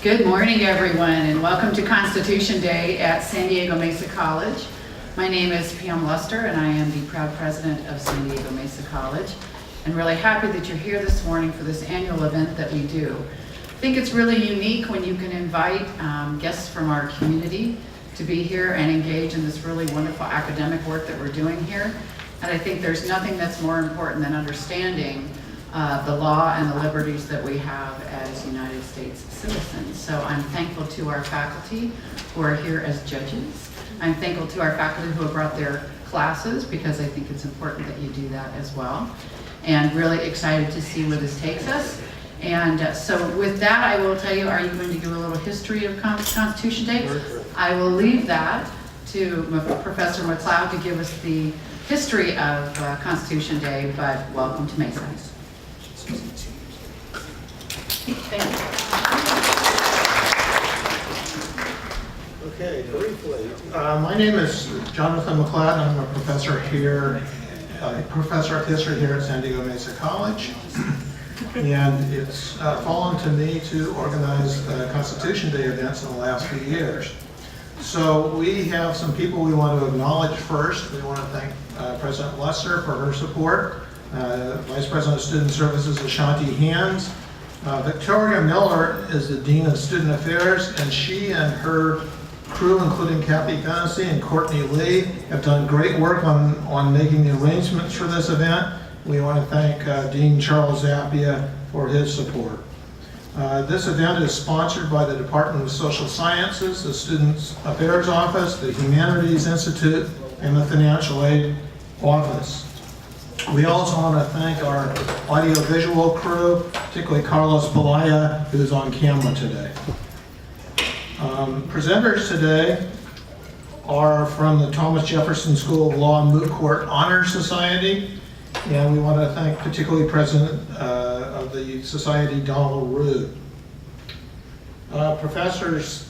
Good morning, everyone, and welcome to Constitution Day at San Diego Mesa College. My name is Pam Luster, and I am the proud president of San Diego Mesa College. I'm really happy that you're here this morning for this annual event that we do. I think it's really unique when you can invite guests from our community to be here and engage in this really wonderful academic work that we're doing here. And I think there's nothing that's more important than understanding the law and the liberties that we have as United States citizens. So I'm thankful to our faculty who are here as judges. I'm thankful to our faculty who have brought their classes, because I think it's important that you do that as well. And really excited to see where this takes us. And so with that, I will tell you, are you going to do a little history of Constitution Day? I will leave that to Professor McLeod to give us the history of Constitution Day, but welcome to Mesa. Thank you. Okay, briefly. My name is Jonathan McLeod. I'm a professor here, professor of history here at San Diego Mesa College. And it's fallen to me to organize Constitution Day events in the last few years. So we have some people we want to acknowledge first. We want to thank President Luster for her support, Vice President of Student Services Ashanti Hands. Victoria Miller is the Dean of Student Affairs, and she and her crew, including Kathy Fennessy and Courtney Lee, have done great work on making the arrangements for this event. We want to thank Dean Charles Zappia for his support. This event is sponsored by the Department of Social Sciences, the Student Affairs Office, the Humanities Institute, and the Financial Aid Office. We also want to thank our audiovisual crew, particularly Carlos Pelaya, who's on camera today. Presenters today are from the Thomas Jefferson School of Law Moot Court Honor Society, and we want to thank particularly President of the Society, Donald Rood. Professors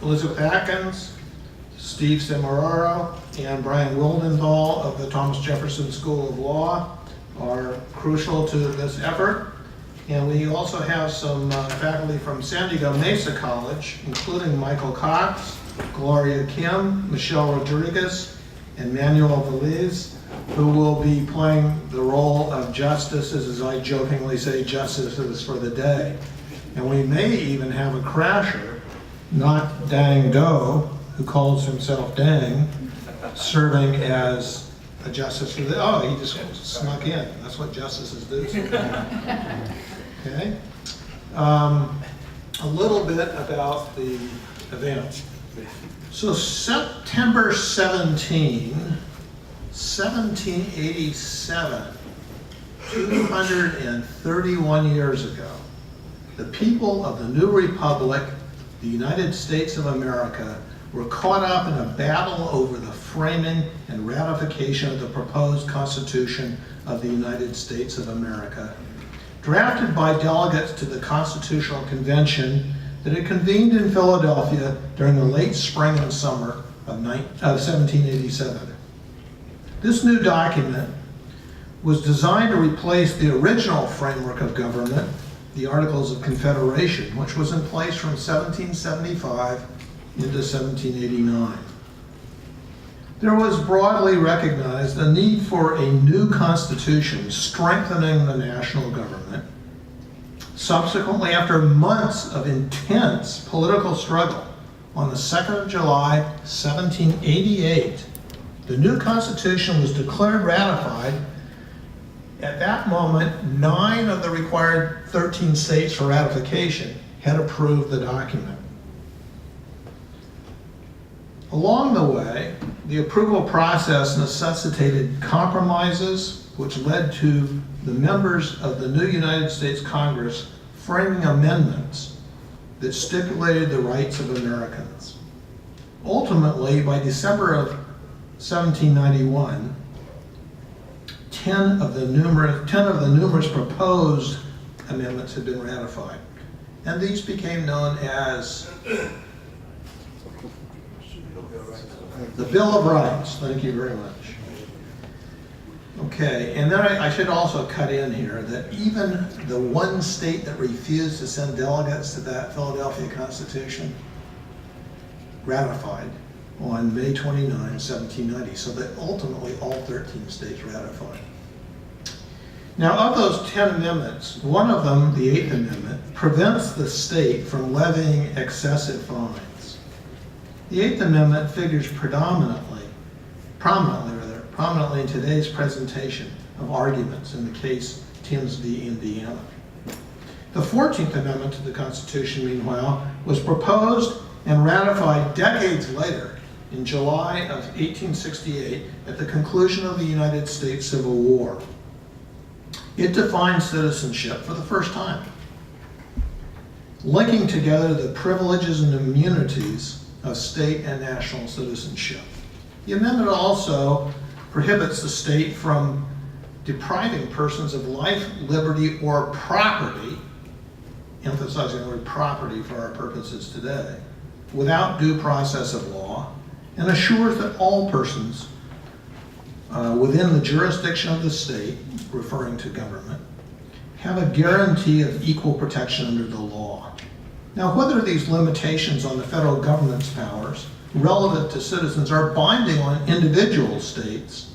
Elizabeth Atkins, Steve Samara, and Brian Wildenthal of the Thomas Jefferson School of Law are crucial to this effort. And we also have some faculty from San Diego Mesa College, including Michael Cox, Gloria Kim, Michelle Rodriguez, and Manuel Veliz, who will be playing the role of justices, as I jokingly say, justices for the day. And we may even have a crasher, not Dang Doe, who calls himself Dang, serving as a justice for the, oh, he just snuck in. That's what justices do sometimes. Okay. A little bit about the event. So September 17, 1787, 231 years ago, the people of the new republic, the United States of America, were caught up in a battle over the framing and ratification of the proposed Constitution of the United States of America, drafted by delegates to the Constitutional Convention that had convened in Philadelphia during the late spring and summer of 1787. This new document was designed to replace the original framework of government, the Articles of Confederation, which was in place from 1775 into 1789. There was broadly recognized a need for a new constitution strengthening the national government. Subsequently, after months of intense political struggle, on the 2nd of July, 1788, the new constitution was declared ratified. At that moment, 9 of the required 13 states for ratification had approved the document. Along the way, the approval process necessitated compromises, which led to the members of the new United States Congress framing amendments that stipulated the rights of Americans. Ultimately, by December of 1791, 10 of the numerous proposed amendments had been ratified, and these became known as the Bill of Rights. Thank you very much. Okay, and then I should also cut in here that even the one state that refused to send delegates to that Philadelphia Constitution ratified on May 29, 1790, so that ultimately all 13 states ratified. Now, of those 10 amendments, one of them, the 8th Amendment, prevents the state from levying excessive fines. The 8th Amendment figures prominently in today's presentation of arguments in the case Timbs v. Indiana. The 14th Amendment to the Constitution, meanwhile, was proposed and ratified decades later in July of 1868 at the conclusion of the United States Civil War. It defines citizenship for the first time, linking together the privileges and immunities of state and national citizenship. The amendment also prohibits the state from depriving persons of life, liberty, or property, emphasizing the word property for our purposes today, without due process of law, and assures that all persons within the jurisdiction of the state, referring to government, have a guarantee of equal protection under the law. Now, whether these limitations on the federal government's powers relative to citizens are binding on individual states,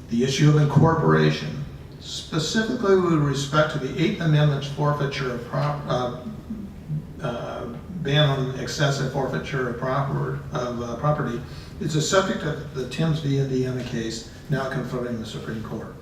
the issue of incorporation, specifically with respect to the 8th Amendment's forfeiture of ban on excessive forfeiture of property, is a subject of the Timbs v. Indiana case now confronting the Supreme Court.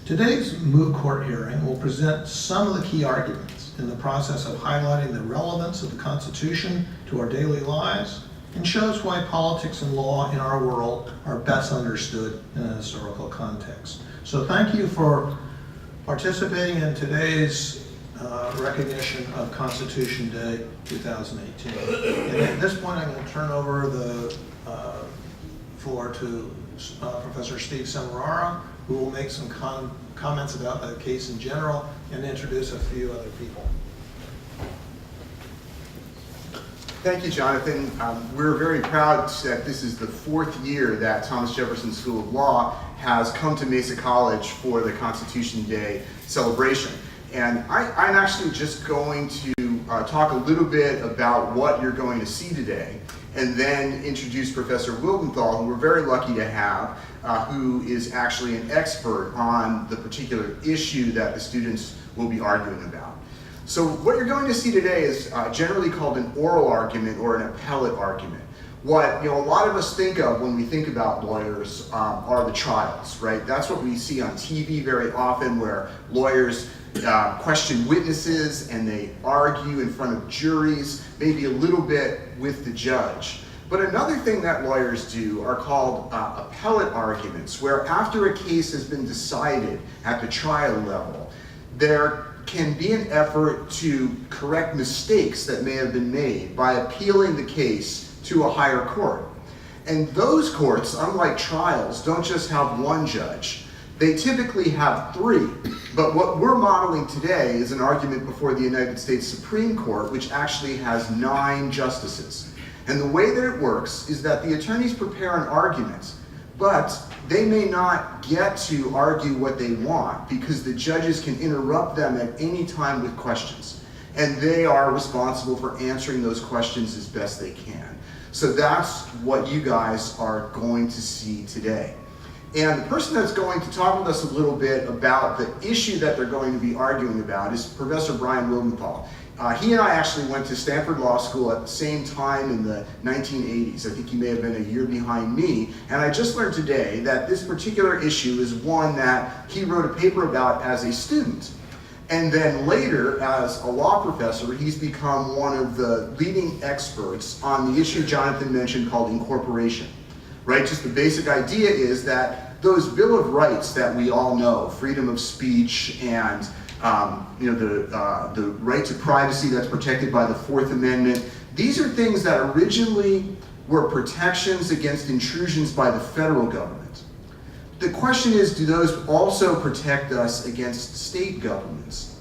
Today's moot court hearing will present some of the key arguments in the process of highlighting the relevance of the Constitution to our daily lives and shows why politics and law in our world are best understood in a historical context. So thank you for participating in today's recognition of Constitution Day 2018. And at this point, I'm going to turn over the floor to Professor Steve Samara, who will make some comments about the case in general and introduce a few other people. Thank you, Jonathan. We're very proud that this is the 4th year that Thomas Jefferson School of Law has come to Mesa College for the Constitution Day celebration. And I'm actually just going to talk a little bit about what you're going to see today, and then introduce Professor Wildenthal, who we're very lucky to have, who is actually an expert on the particular issue that the students will be arguing about. So what you're going to see today is generally called an oral argument or an appellate argument. What a lot of us think of when we think about lawyers are the trials, right? That's what we see on TV very often, where lawyers question witnesses and they argue in front of juries, maybe a little bit with the judge. But another thing that lawyers do are called appellate arguments, where after a case has been decided at the trial level, there can be an effort to correct mistakes that may have been made by appealing the case to a higher court. And those courts, unlike trials, don't just have one judge. They typically have 3. But what we're modeling today is an argument before the United States Supreme Court, which actually has 9 justices. And the way that it works is that the attorneys prepare an argument, but they may not get to argue what they want because the judges can interrupt them at any time with questions. And they are responsible for answering those questions as best they can. So that's what you guys are going to see today. And the person that's going to talk with us a little bit about the issue that they're going to be arguing about is Professor Brian Wildenthal. He and I actually went to Stanford Law School at the same time in the 1980s. I think he may have been a year behind me. And I just learned today that this particular issue is one that he wrote a paper about as a student. And then later, as a law professor, he's become one of the leading experts on the issue Jonathan mentioned called incorporation. Right? Just the basic idea is that those Bill of Rights that we all know, freedom of speech and the right to privacy that's protected by the 4th Amendment, these are things that originally were protections against intrusions by the federal government. The question is, do those also protect us against state governments?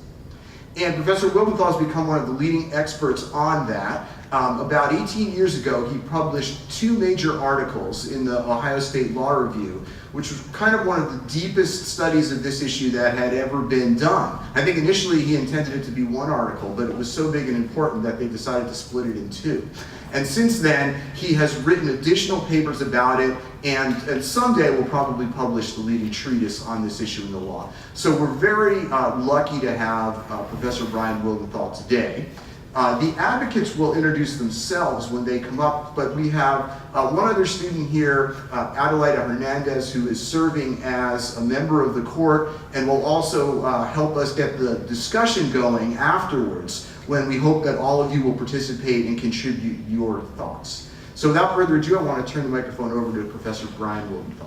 And Professor Wildenthal has become one of the leading experts on that. About 18 years ago, he published 2 major articles in the Ohio State Law Review which was kind of one of the deepest studies of this issue that had ever been done. I think initially he intended it to be one article, but it was so big and important that they decided to split it in two. And since then, he has written additional papers about it, and someday will probably publish the leading treatise on this issue in the law. So we're very lucky to have Professor Brian Wildenthal today. The advocates will introduce themselves when they come up, but we have one other student here, Adelaida Hernandez, who is serving as a member of the court and will also help us get the discussion going afterwards, when we hope that all of you will participate and contribute your thoughts. So without further ado, I want to turn the microphone over to Professor Brian Wildenthal.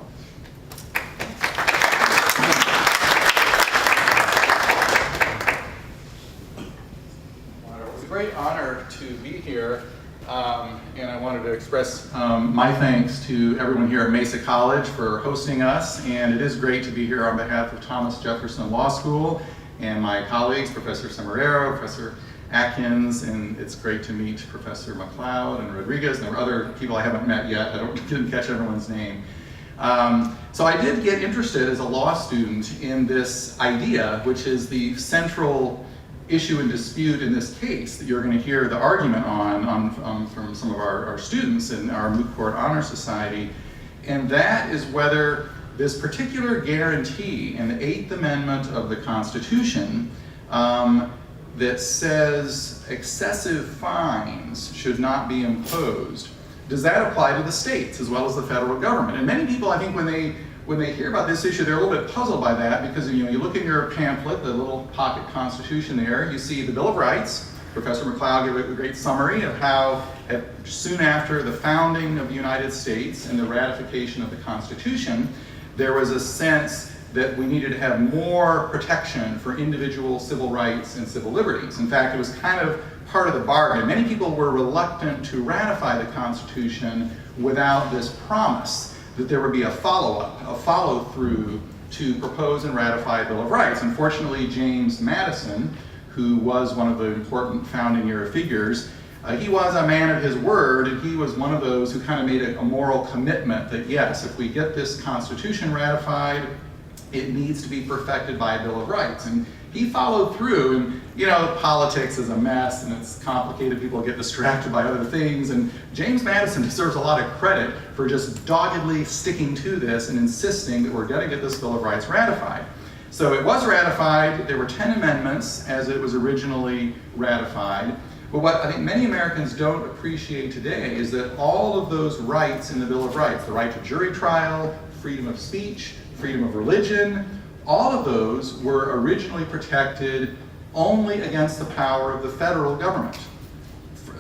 It's a great honor to be here, and I wanted to express my thanks to everyone here at Mesa College for hosting us, and it is great to be here on behalf of Thomas Jefferson Law School and my colleagues, Professor Samara, Professor Atkins, and it's great to meet Professor McLeod and Rodriguez, and there were other people I haven't met yet. Didn't catch everyone's name. So I did get interested as a law student in this idea, which is the central issue and dispute in this case that you're going to hear the argument on from some of our students in our Moot Court Honor Society, and that is whether this particular guarantee in the 8th Amendment of the Constitution that says excessive fines should not be imposed, does that apply to the states as well as the federal government? And many people, I think, when they hear about this issue, they're a little bit puzzled by that, because you look in your pamphlet, the little pocket constitution there, you see the Bill of Rights. Professor McLeod gave a great summary of how soon after the founding of the United States and the ratification of the Constitution, there was a sense that we needed to have more protection for individual civil rights and civil liberties. In fact, it was kind of part of the bargain. Many people were reluctant to ratify the Constitution without this promise that there would be a follow-up, a follow-through to propose and ratify a Bill of Rights. Unfortunately, James Madison, who was one of the important founding era figures, he was a man of his word, and he was one of those who kind of made a moral commitment that yes, if we get this Constitution ratified, it needs to be perfected by a Bill of Rights. And he followed through, and politics is a mess and it's complicated, people get distracted by other things, and James Madison deserves a lot of credit for just doggedly sticking to this and insisting that we're gonna get this Bill of Rights ratified. So it was ratified, there were 10 amendments as it was originally ratified, but what I think many Americans don't appreciate today is that all of those rights in the Bill of Rights, the right to jury trial, freedom of speech, freedom of religion, all of those were originally protected only against the power of the federal government.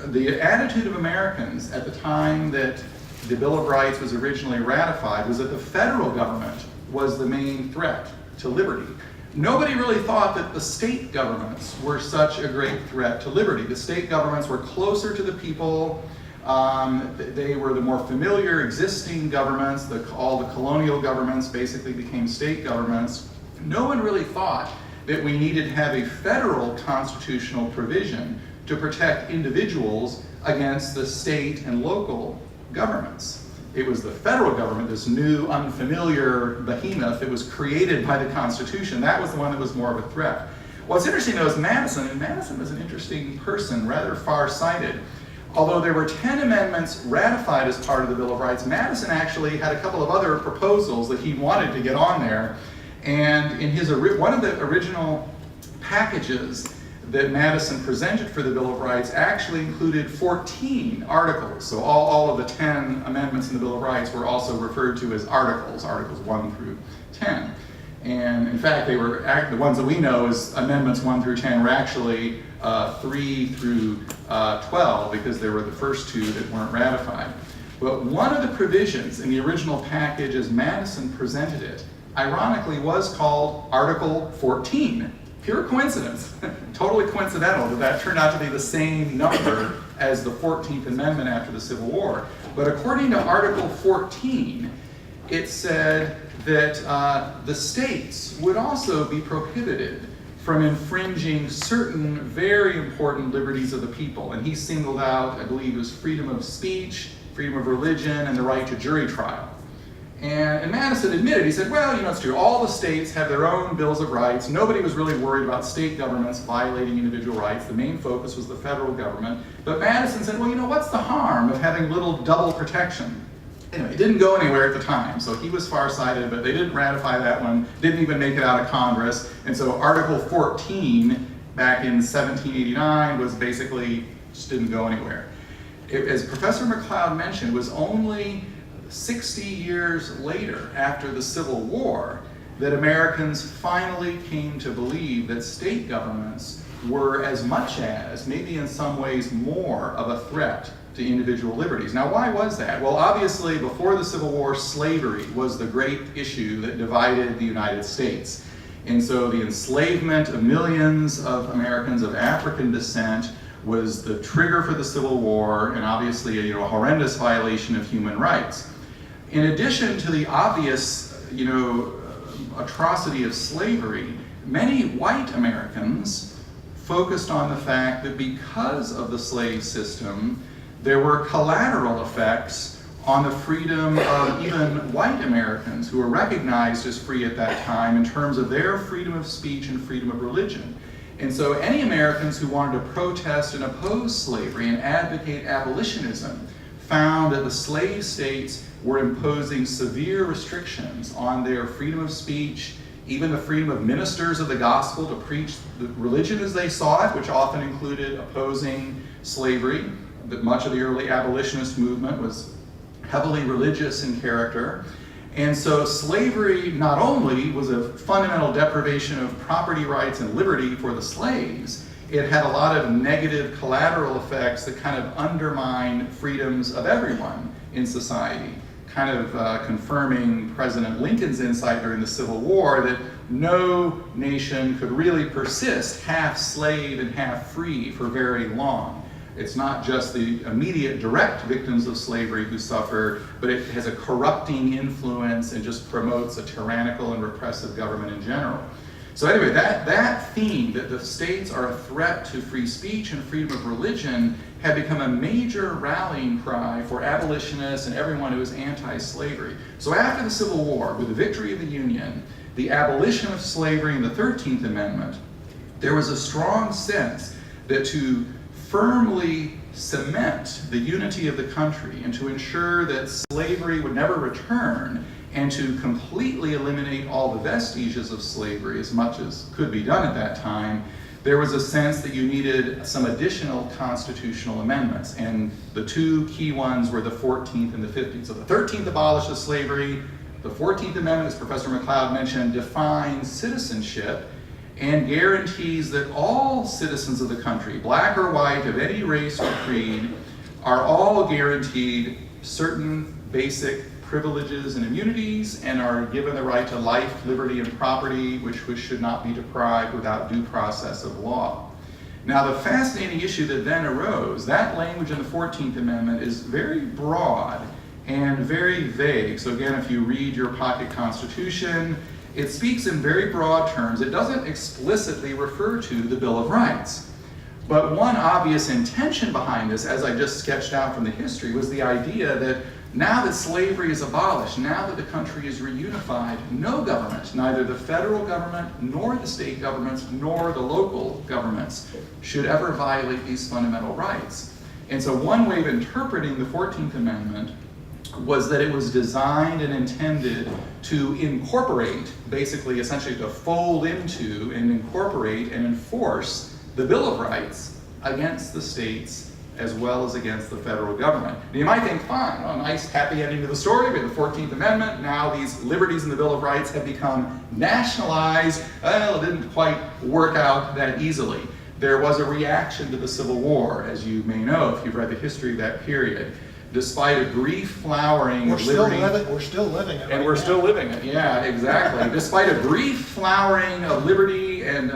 The attitude of Americans at the time that the Bill of Rights was originally ratified was that the federal government was the main threat to liberty. Nobody really thought that the state governments were such a great threat to liberty. The state governments were closer to the people. They were the more familiar existing governments. All the colonial governments basically became state governments. No one really thought that we needed to have a federal constitutional provision to protect individuals against the state and local governments. It was the federal government, this new unfamiliar behemoth that was created by the Constitution. That was the one that was more of a threat. What's interesting though is Madison, and Madison was an interesting person, rather far-sighted. Although there were 10 amendments ratified as part of the Bill of Rights, Madison actually had a couple of other proposals that he wanted to get on there. And in his one of the original packages that Madison presented for the Bill of Rights actually included 14 articles. So all of the 10 amendments in the Bill of Rights were also referred to as articles 1 through 10. And in fact, they were the ones that we know as amendments 1 through 10 were actually 3 through 12, because they were the first two that weren't ratified. But one of the provisions in the original package as Madison presented it, ironically, was called Article 14. Pure coincidence, totally coincidental that turned out to be the same number as the 14th Amendment after the Civil War. But according to Article 14, it said that the states would also be prohibited from infringing certain very important liberties of the people. And he singled out, I believe it was freedom of speech, freedom of religion, and the right to jury trial. And Madison admitted, he said, well, it's true, all the states have their own bills of rights. Nobody was really worried about state governments violating individual rights. The main focus was the federal government. But Madison said, well, what's the harm of having little double protection? Anyway, it didn't go anywhere at the time, so he was farsighted, but they didn't ratify that one, didn't even make it out of Congress. And so Article 14 back in 1789 was basically, just didn't go anywhere. As Professor McLeod mentioned, it was only 60 years later, after the Civil War, that Americans finally came to believe that state governments were as much as, maybe in some ways more, of a threat to individual liberties. Now, why was that? Well, obviously, before the Civil War, slavery was the great issue that divided the United States. And so the enslavement of millions of Americans of African descent was the trigger for the Civil War, and obviously a horrendous violation of human rights. In addition to the obvious, atrocity of slavery, many white Americans focused on the fact that because of the slave system, there were collateral effects on the freedom of even white Americans who were recognized as free at that time in terms of their freedom of speech and freedom of religion. And so any Americans who wanted to protest and oppose slavery and advocate abolitionism found that the slave states were imposing severe restrictions on their freedom of speech, even the freedom of ministers of the gospel to preach the religion as they saw it, which often included opposing slavery. That much of the early abolitionist movement was heavily religious in character. And so slavery not only was a fundamental deprivation of property rights and liberty for the slaves, it had a lot of negative collateral effects that kind of undermine freedoms of everyone in society, kind of confirming President Lincoln's insight during the Civil War that no nation could really persist half slave and half free for very long. It's not just the immediate direct victims of slavery who suffer, but it has a corrupting influence and just promotes a tyrannical and repressive government in general. So anyway, that theme, that the states are a threat to free speech and freedom of religion, had become a major rallying cry for abolitionists and everyone who was anti-slavery. So after the Civil War, with the victory of the Union, the abolition of slavery and the 13th Amendment, there was a strong sense that to firmly cement the unity of the country and to ensure that slavery would never return and to completely eliminate all the vestiges of slavery as much as could be done at that time, there was a sense that you needed some additional constitutional amendments. And the two key ones were the 14th and the 15th. So the 13th abolishes slavery. The 14th Amendment, as Professor McLeod mentioned, defines citizenship and guarantees that all citizens of the country, black or white, of any race or creed, are all guaranteed certain basic privileges and immunities and are given the right to life, liberty, and property, which should not be deprived without due process of law. Now, the fascinating issue that then arose, that language in the 14th Amendment is very broad and very vague. So again, if you read your pocket constitution, it speaks in very broad terms. It doesn't explicitly refer to the Bill of Rights. But one obvious intention behind this, as I just sketched out from the history, was the idea that now that slavery is abolished, now that the country is reunified, no government, neither the federal government, nor the state governments, nor the local governments, should ever violate these fundamental rights. And so one way of interpreting the 14th Amendment was that it was designed and intended to incorporate, basically, essentially to fold into and incorporate and enforce the Bill of Rights against the states as well as against the federal government. And you might think, fine, well, nice happy ending to the story, we have the 14th Amendment, now these liberties in the Bill of Rights have become nationalized. Well, it didn't quite work out that easily. There was a reaction to the Civil War, as you may know if you've read the history of that period. Despite a brief flowering of liberty. We're still living it. And we're still living it, yeah, exactly. Despite a brief flowering of liberty and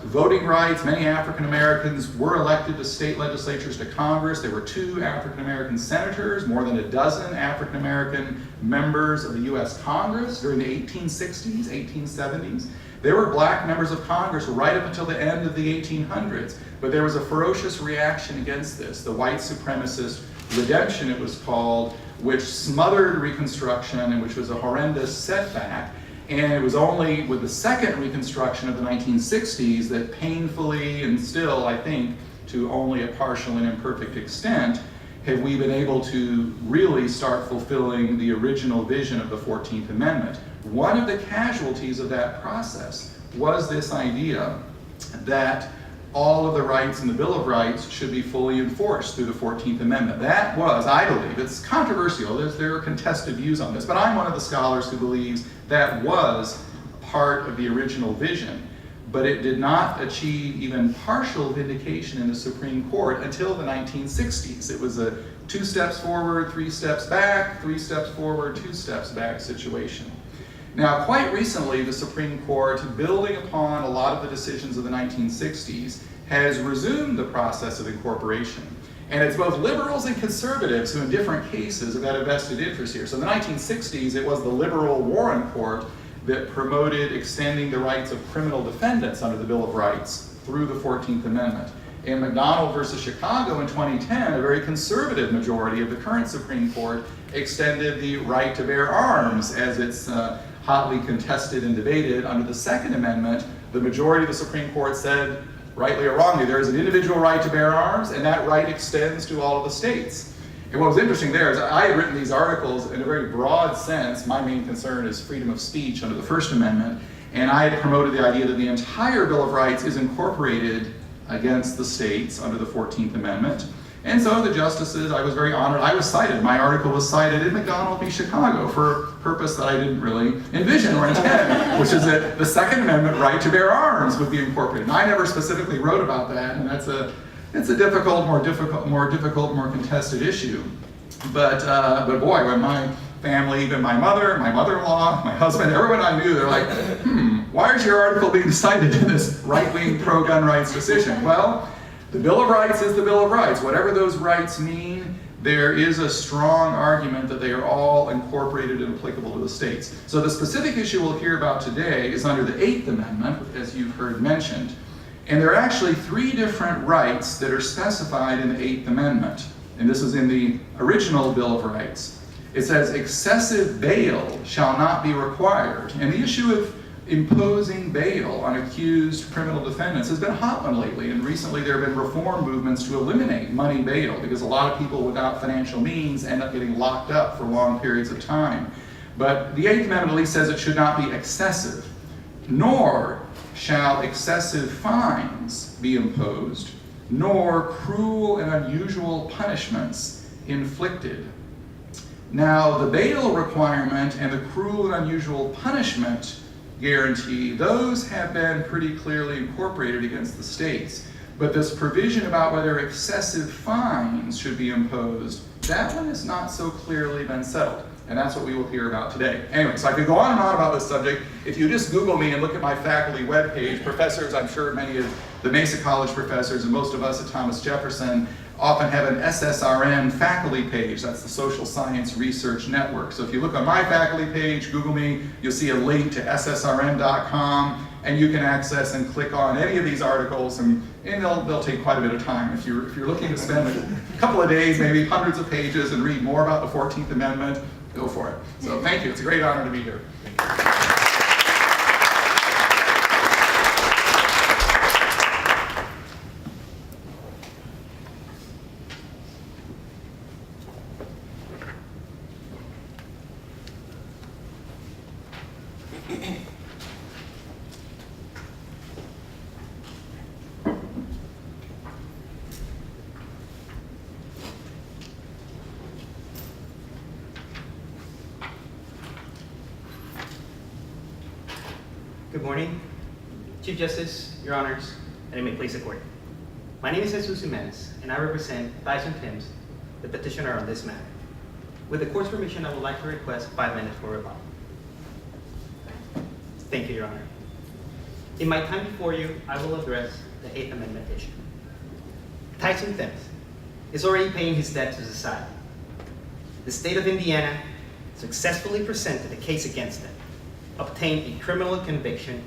voting rights, many African Americans were elected to state legislatures, to Congress. There were 2 African American senators, more than a dozen African American members of the US Congress during the 1860s, 1870s. There were black members of Congress right up until the end of the 1800s, but there was a ferocious reaction against this. The white supremacists redemption it was called, which smothered Reconstruction and which was a horrendous setback. And it was only with the second Reconstruction of the 1960s that painfully, and still, I think, to only a partial and imperfect extent, have we been able to really start fulfilling the original vision of the 14th Amendment. One of the casualties of that process was this idea that all of the rights in the Bill of Rights should be fully enforced through the 14th Amendment. That was, I believe, it's controversial, there are contested views on this, but I'm one of the scholars who believes that was part of the original vision. But it did not achieve even partial vindication in the Supreme Court until the 1960s. It was a 2 steps forward, 3 steps back, 3 steps forward, 2 steps back situation. Now, quite recently, the Supreme Court, building upon a lot of the decisions of the 1960s, has resumed the process of incorporation. And it's both liberals and conservatives who in different cases have had a vested interest here. So in the 1960s, it was the liberal Warren Court that promoted extending the rights of criminal defendants under the Bill of Rights through the 14th Amendment. In McDonald versus Chicago in 2010, a very conservative majority of the current Supreme Court extended the right to bear arms as it's hotly contested and debated under the Second Amendment. The majority of the Supreme Court said, rightly or wrongly, there is an individual right to bear arms, and that right extends to all of the states. And what was interesting there is I had written these articles in a very broad sense. My main concern is freedom of speech under the First Amendment, and I had promoted the idea that the entire Bill of Rights is incorporated against the states under the 14th Amendment. And so the justices, I was very honored, I was cited, my article was cited in McDonald v. Chicago for a purpose that I didn't really envision or intend, which is that the Second Amendment right to bear arms would be incorporated. And I never specifically wrote about that, and it's a difficult, more contested issue. But boy, when my family, even my mother, my mother-in-law, my husband, everyone I knew, they're like, why is your article being cited in this right-wing pro-gun rights decision? Well, the Bill of Rights is the Bill of Rights. Whatever those rights mean, there is a strong argument that they are all incorporated and applicable to the states. So the specific issue we'll hear about today is under the 8th Amendment, as you've heard mentioned. And there are actually 3 different rights that are specified in the 8th Amendment. And this is in the original Bill of Rights. It says, excessive bail shall not be required. And the issue of imposing bail on accused criminal defendants has been a hot one lately. And recently there have been reform movements to eliminate money bail because a lot of people without financial means end up getting locked up for long periods of time. But the 8th Amendment at least says it should not be excessive, nor shall excessive fines be imposed, nor cruel and unusual punishments inflicted. Now, the bail requirement and the cruel and unusual punishment guarantee, those have been pretty clearly incorporated against the states. But this provision about whether excessive fines should be imposed, that one has not so clearly been settled. And that's what we will hear about today. Anyway, so I could go on and on about this subject. If you just Google me and look at my faculty webpage, professors, I'm sure many of the Mesa College professors and most of us at Thomas Jefferson often have an SSRN faculty page. That's the Social Science Research Network. So if you look on my faculty page, Google me, you'll see a link to ssrn.com, and you can access and click on any of these articles, and they'll take quite a bit of time. If you're looking to spend a couple of days, maybe hundreds of pages, and read more about the 14th Amendment, go for it. So thank you. It's a great honor to be here. Good morning, Chief Justice, Your Honors, and may it please the Court. My name is Jesus Jimenez, and I represent Tyson Timbs, the petitioner on this matter. With the Court's permission, I would like to request 5 minutes for rebuttal. Thank you, Your Honor. In my time before you, I will address the 8th Amendment issue. Tyson Timbs is already paying his debt to society. The state of Indiana successfully presented a case against him, obtained a criminal conviction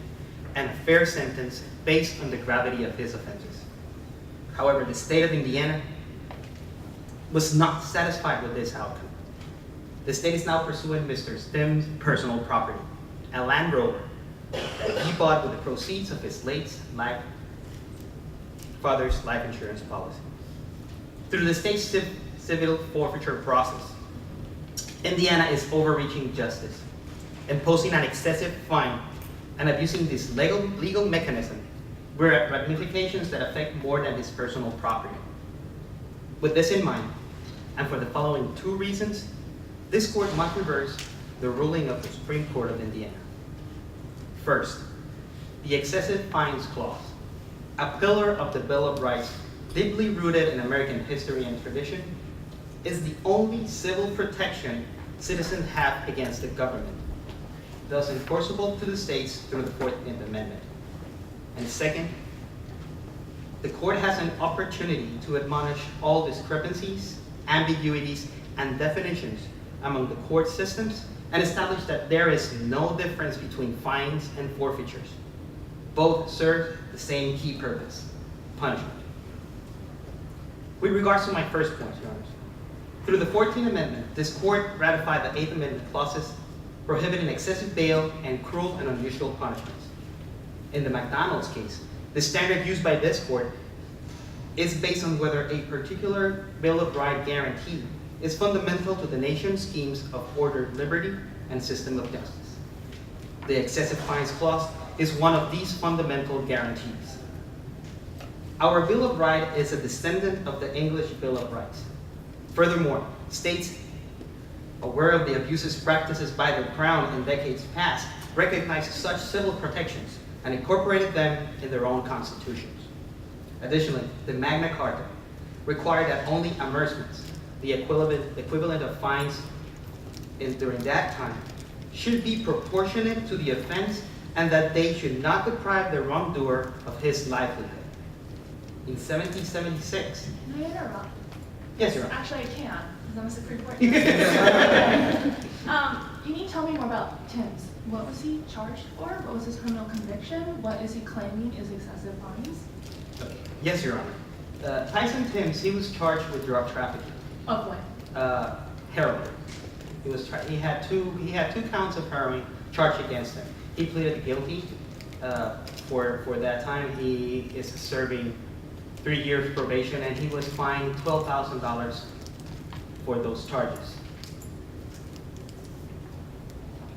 and a fair sentence based on the gravity of his offenses. However, the state of Indiana was not satisfied with this outcome. The state is now pursuing Mr. Timbs' personal property, a Land Rover that he bought with the proceeds of his late father's life insurance policy. Through the state's civil forfeiture process, Indiana is overreaching justice, imposing an excessive fine and abusing this legal mechanism with ramifications that affect more than his personal property. With this in mind, and for the following two reasons, this court must reverse the ruling of the Supreme Court of Indiana. First, the excessive fines clause, a pillar of the Bill of Rights deeply rooted in American history and tradition, is the only civil protection citizens have against the government, thus enforceable to the states through the 14th Amendment. And second, the court has an opportunity to admonish all discrepancies, ambiguities, and definitions among the court systems and establish that there is no difference between fines and forfeitures. Both serve the same key purpose, punishment. With regards to my first point, Your Honors, through the 14th Amendment, this court ratified the 8th Amendment clauses prohibiting excessive bail and cruel and unusual punishments. In the McDonald's case, the standard used by this court is based on whether a particular Bill of Rights guarantee is fundamental to the nation's schemes of ordered liberty and system of justice. The excessive fines clause is one of these fundamental guarantees. Our Bill of Rights is a descendant of the English Bill of Rights. Furthermore, states aware of the abuses practices by the Crown in decades past recognized such civil protections and incorporated them in their own constitutions. Additionally, the Magna Carta required that only amercements, the equivalent of fines during that time, should be proportionate to the offense and that they should not deprive the wrongdoer of his livelihood. In 1776, Can I interrupt? yes, Your Honor. Actually, I can, because I'm a Supreme Court. Can you tell me more about Timbs? What was he charged for? What was his criminal conviction? What is he claiming is excessive fines? Yes, Your Honor. Tyson Timbs, he was charged with drug trafficking. Of what? Heroin. He had two counts of heroin charged against him. He pleaded guilty. For that time, he is serving 3 years probation, and he was fined $12,000 for those charges.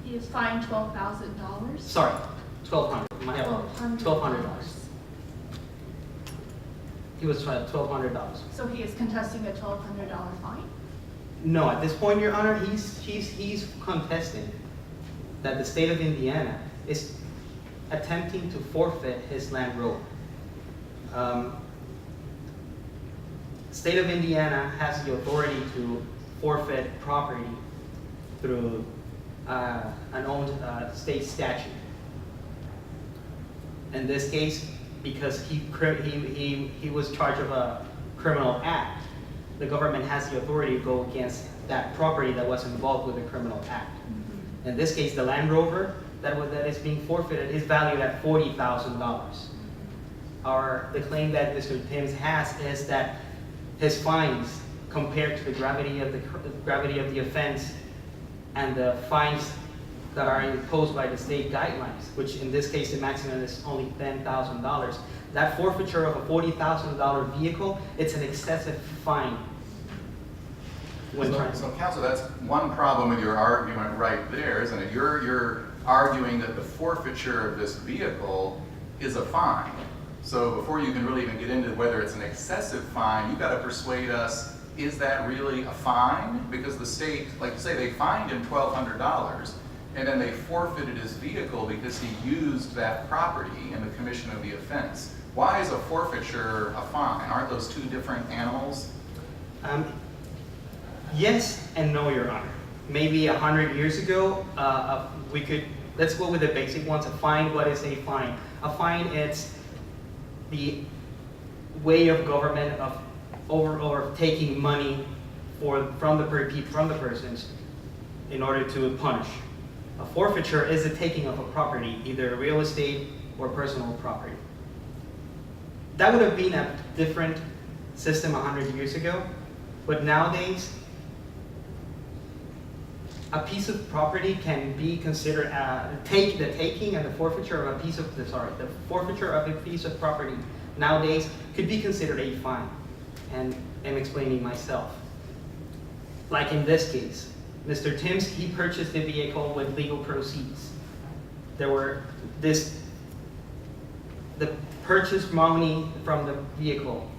He is fined $12,000? Sorry, $1,200. $1,200. He was fined $1,200. So he is contesting a $1,200 fine? No, at this point, Your Honor, he's contesting that the state of Indiana is attempting to forfeit his Land Rover. State of Indiana has the authority to forfeit property through an owned state statute. In this case, because he was charged of a criminal act, the government has the authority to go against that property that was involved with the criminal act. Mm-hmm. In this case, the Land Rover that is being forfeited is valued at $40,000. The claim that Mr. Timbs has is that his fines, compared to the gravity of the offense and the fines that are imposed by the state guidelines, which in this case the maximum is only $10,000, that forfeiture of a $40,000 vehicle, it's an excessive fine. So counsel, that's one problem with your argument right there, isn't it? You're arguing that the forfeiture of this vehicle is a fine. So before you can really even get into whether it's an excessive fine, you've got to persuade us, is that really a fine? Because the state, like you say, they fined him $1,200, and then they forfeited his vehicle because he used that property in the commission of the offense. Why is a forfeiture a fine? Aren't those two different animals? Yes and no, Your Honor. Maybe 100 years ago, let's go with the basic ones. A fine, what is a fine? A fine, it's the way of government of taking money from the persons in order to punish. A forfeiture is the taking of a property, either real estate or personal property. That would have been a different system 100 years ago. But nowadays, a piece of property can be considered the taking and the forfeiture of the forfeiture of a piece of property nowadays could be considered a fine. And I'm explaining myself. Like in this case, Mr. Timbs, he purchased the vehicle with legal proceeds. The purchase money from the vehicle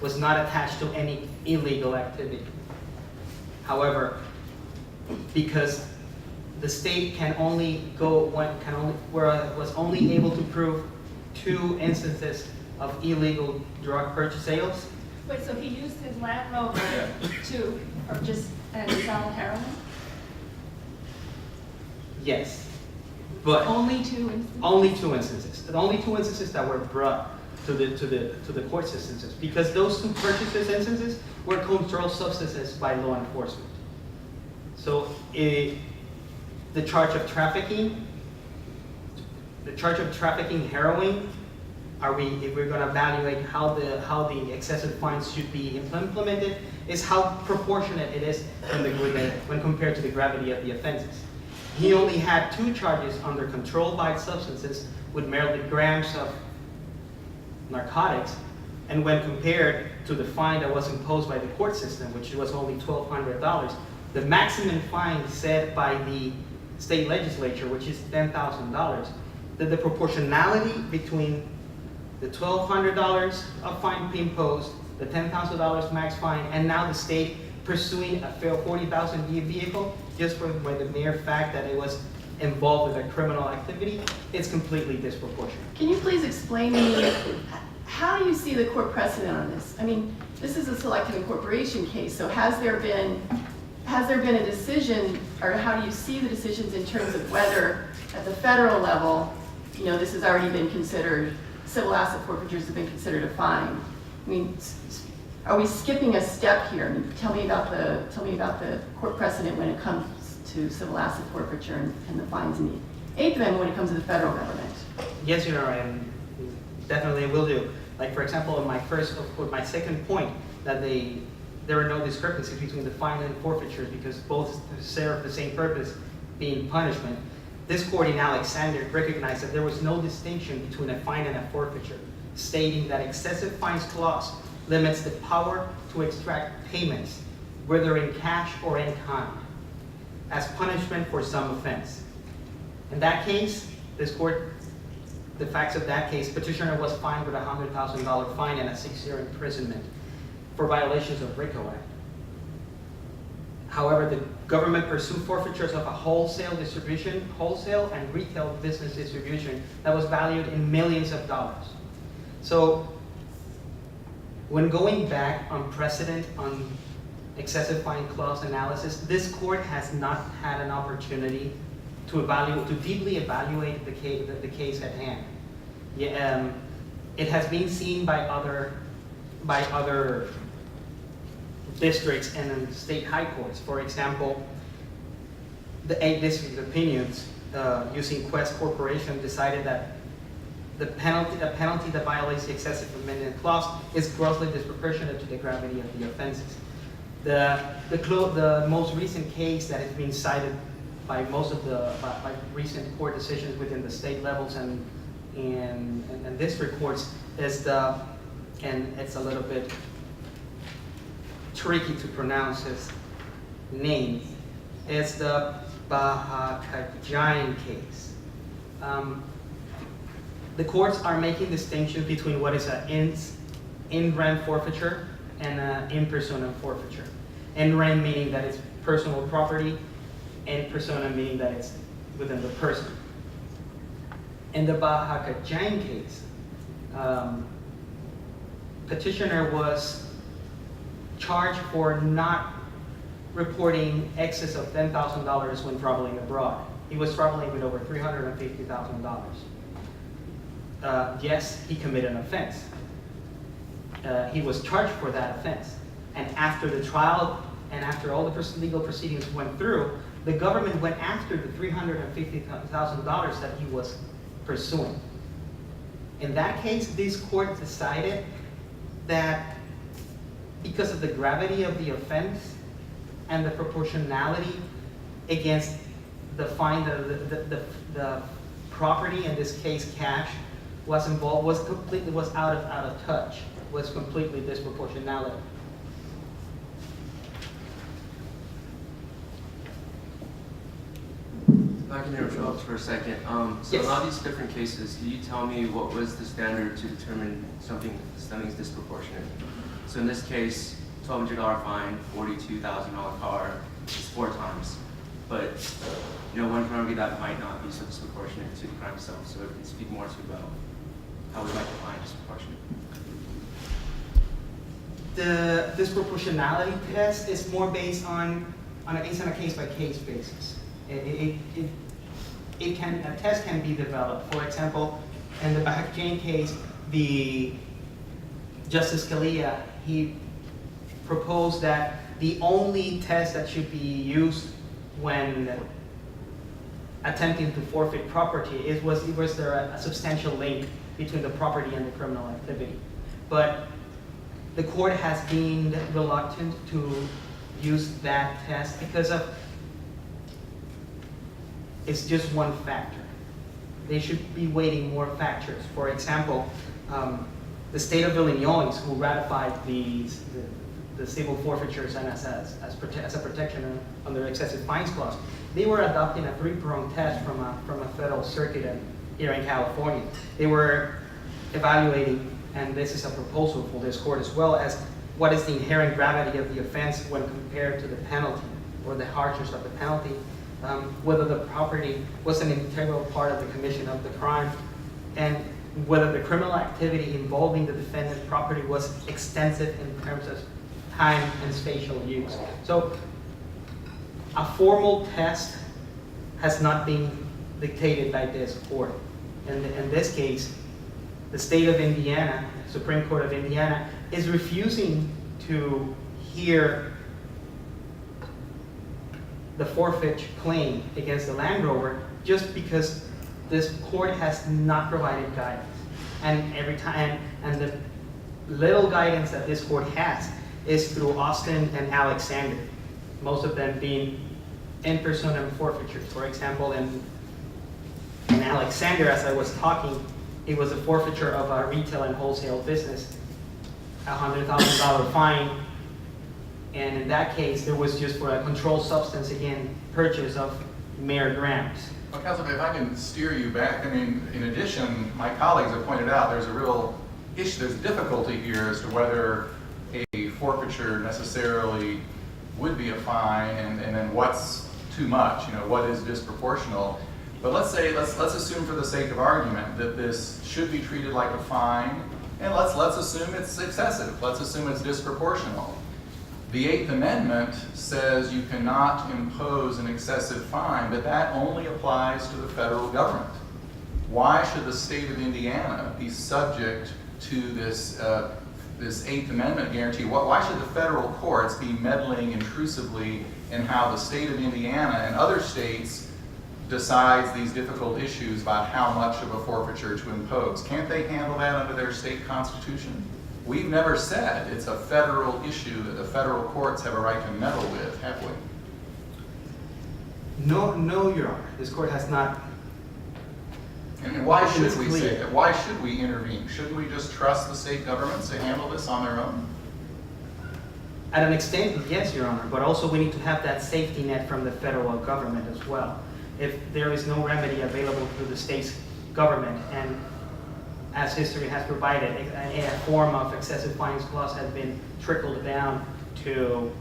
was not attached to any illegal activity. However, because the state was only able to prove 2 instances of illegal drug purchase sales. Wait, so he used his Land Rover to purchase and sell heroin? Yes, but Only 2 instances? only 2 instances. The only 2 instances that were brought to the court instances, because those 2 purchases instances were controlled substances by law enforcement. So the charge of trafficking heroin, if we're going to evaluate how the excessive fines should be implemented, is how proportionate it is when compared to the gravity of the offenses. He only had 2 charges under controlled by substances with merely grams of narcotics, and when compared to the fine that was imposed by the court system, which was only $1,200, the maximum fine set by the state legislature, which is $10,000, that the proportionality between the $1,200 of fine being imposed, the $10,000 max fine, and now the state pursuing a $40,000 vehicle just by the mere fact that it was involved with a criminal activity, it's completely disproportionate. Can you please explain to me, how do you see the court precedent on this? I mean, this is a selective incorporation case, so has there been a decision, or how do you see the decisions in terms of whether at the federal level, this has already been considered, civil asset forfeitures have been considered a fine? I mean, are we skipping a step here? I mean, tell me about the court precedent when it comes to civil asset forfeiture and the fines in the Eighth Amendment when it comes to the federal government. Yes, Your Honor, and definitely will do. Like, for example, in my second point, that there are no discrepancies between the fine and forfeiture because both serve the same purpose, being punishment. This court in Alexander recognized that there was no distinction between a fine and a forfeiture, stating that excessive fines clause limits the power to extract payments, whether in cash or in kind, as punishment for some offense. In that case, the facts of that case, petitioner was fined with a $100,000 fine and a 6-year imprisonment for violations of RICO Act. However, the government pursued forfeitures of a wholesale and retail business distribution that was valued in millions of dollars. So, when going back on precedent on excessive fine clause analysis, this court has not had an opportunity to deeply evaluate the case at hand. It has been seen by other districts and state high courts. For example, the 8th District opinions using Quest Corporation decided that a penalty that violates the excessive amendment clause is grossly disproportionate to the gravity of the offenses. The most recent case that has been cited by most of by recent court decisions within the state levels and district courts is and it's a little bit tricky to pronounce his name, is the Bahakajain case. The courts are making distinctions between what is an in rem forfeiture and an in personam forfeiture. In rem meaning that it's personal property, in persona meaning that it's within the person. In the Bahakajain case, petitioner was charged for not reporting excess of $10,000 when traveling abroad. He was traveling with over $350,000. Yes, he committed an offense. He was charged for that offense. And after the trial and after all the legal proceedings went through, the government went after the $350,000 that he was pursuing. In that case, this court decided that because of the gravity of the offense and the proportionality against the fine, the property, in this case cash, was involved, was out of touch, was completely disproportionality. If I can interrupt for a second. So Yes. in all these different cases, can you tell me what was the standard to determine something is disproportionate? So in this case, $1,200 fine, $42,000 car, is 4 times. But one can argue that might not be so disproportionate to the crime itself. So it can speak more to about how we might define disproportionate. The disproportionality test is more based on a case-by-case basis. A test can be developed. For example, in the Back Jane case, the Justice Scalia, he proposed that the only test that should be used when attempting to forfeit property was there a substantial link between the property and the criminal activity. But the court has been reluctant to use that test because it's just one factor. They should be weighting more factors. For example, the state of Illinois, who ratified the civil forfeitures and as a protection under excessive fines clause, they were adopting a 3-pronged test from a federal circuit here in California. They were evaluating, and this is a proposal for this court as well, as what is the inherent gravity of the offense when compared to the penalty or the harshness of the penalty, whether the property was an integral part of the commission of the crime, and whether the criminal activity involving the defendant's property was extensive in terms of time and spatial use. So a formal test has not been dictated by this court. In this case, the state of Indiana, Supreme Court of Indiana, is refusing to hear the forfeiture claim against the Land Rover just because this court has not provided guidance. And every time, and the little guidance that this court has is through Austin and Alexander, most of them being in personam forfeitures. For example, in Alexander, as I was talking, it was a forfeiture of a retail and wholesale business, $100,000 fine. And in that case, there was just for a controlled substance, again, purchase of mere grams. Well, Councilman, if I can steer you back, I mean, in addition, my colleagues have pointed out there's a real issue, there's difficulty here as to whether a forfeiture necessarily would be a fine, and then what's too much, what is disproportional. But let's assume for the sake of argument that this should be treated like a fine, and let's assume it's excessive. Let's assume it's disproportional. The Eighth Amendment says you cannot impose an excessive fine, but that only applies to the federal government. Why should the state of Indiana be subject to this Eighth Amendment guarantee? Why should the federal courts be meddling intrusively in how the state of Indiana and other states decides these difficult issues about how much of a forfeiture to impose? Can't they handle that under their state constitution? We've never said it's a federal issue that the federal courts have a right to meddle with, have we? No, Your Honor. This court has not. And why should we say that? Why should we intervene? Shouldn't we just trust the state governments to handle this on their own? At an extent, yes, Your Honor, but also we need to have that safety net from the federal government as well. If there is no remedy available through the state's government, and as history has provided, a form of excessive fines clause has been trickled down to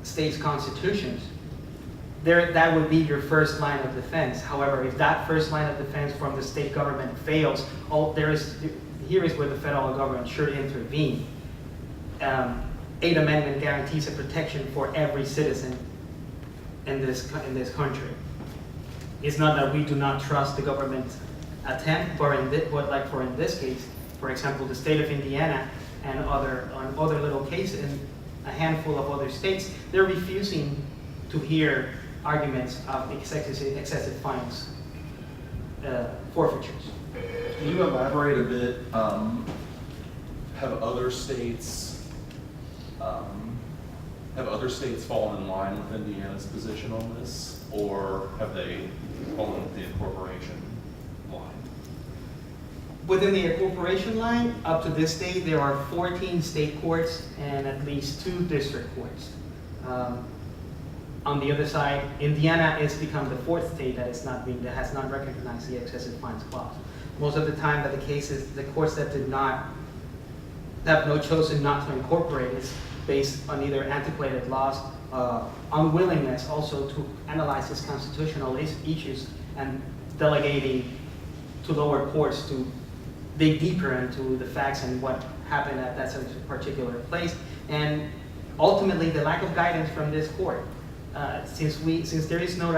states' constitutions, that would be your first line of defense. However, if that first line of defense from the state government fails, here is where the federal government should intervene. Eighth Amendment guarantees a protection for every citizen in this country. It's not that we do not trust the government's attempt, but in this case, for example, the state of Indiana and on other little cases in a handful of other states, they're refusing to hear arguments of excessive fines, forfeitures. Can you elaborate a bit have other states fallen in line with Indiana's position on this, or have they fallen with the incorporation line? Within the incorporation line, up to this date, there are 14 state courts and at least 2 district courts. On the other side, Indiana has become the 4th state that has not recognized the excessive fines clause. Most of the time that the cases, the courts that have chosen not to incorporate is based on either antiquated laws, unwillingness also to analyze these constitutional issues, and delegating to lower courts to dig deeper into the facts and what happened at that particular place, and ultimately the lack of guidance from this court. Since there is no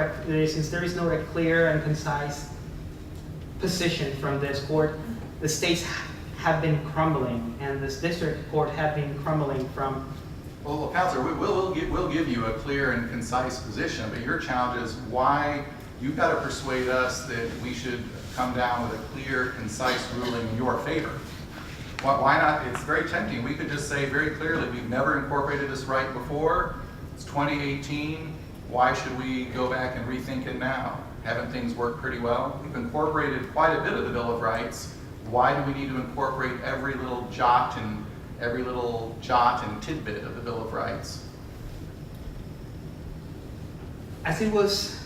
clear and concise position from this court, the states have been crumbling, and this district court have been crumbling from. Well, Counselor, we'll give you a clear and concise position, but your challenge is why you've got to persuade us that we should come down with a clear, concise ruling in your favor. Why not? It's very tempting. We could just say very clearly, we've never incorporated this right before. It's 2018. Why should we go back and rethink it now? Haven't things worked pretty well? We've incorporated quite a bit of the Bill of Rights. Why do we need to incorporate every little jot and tidbit of the Bill of Rights? As it was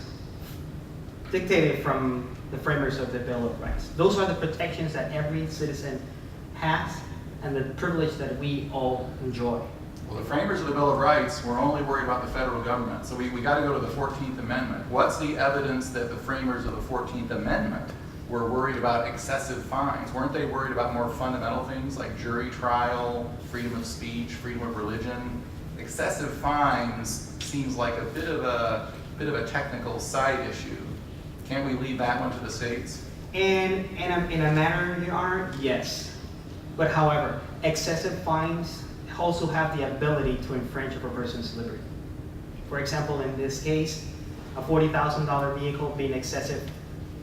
dictated from the framers of the Bill of Rights, those are the protections that every citizen has and the privilege that we all enjoy. Well, the framers of the Bill of Rights were only worried about the federal government, so we got to go to the 14th Amendment. What's the evidence that the framers of the 14th Amendment were worried about excessive fines? Weren't they worried about more fundamental things like jury trial, freedom of speech, freedom of religion? Excessive fines seems like a bit of a technical side issue. Can't we leave that one to the states? In a manner, Your Honor, yes. But however, excessive fines also have the ability to infringe a person's liberty. For example, in this case, a $40,000 vehicle being excessive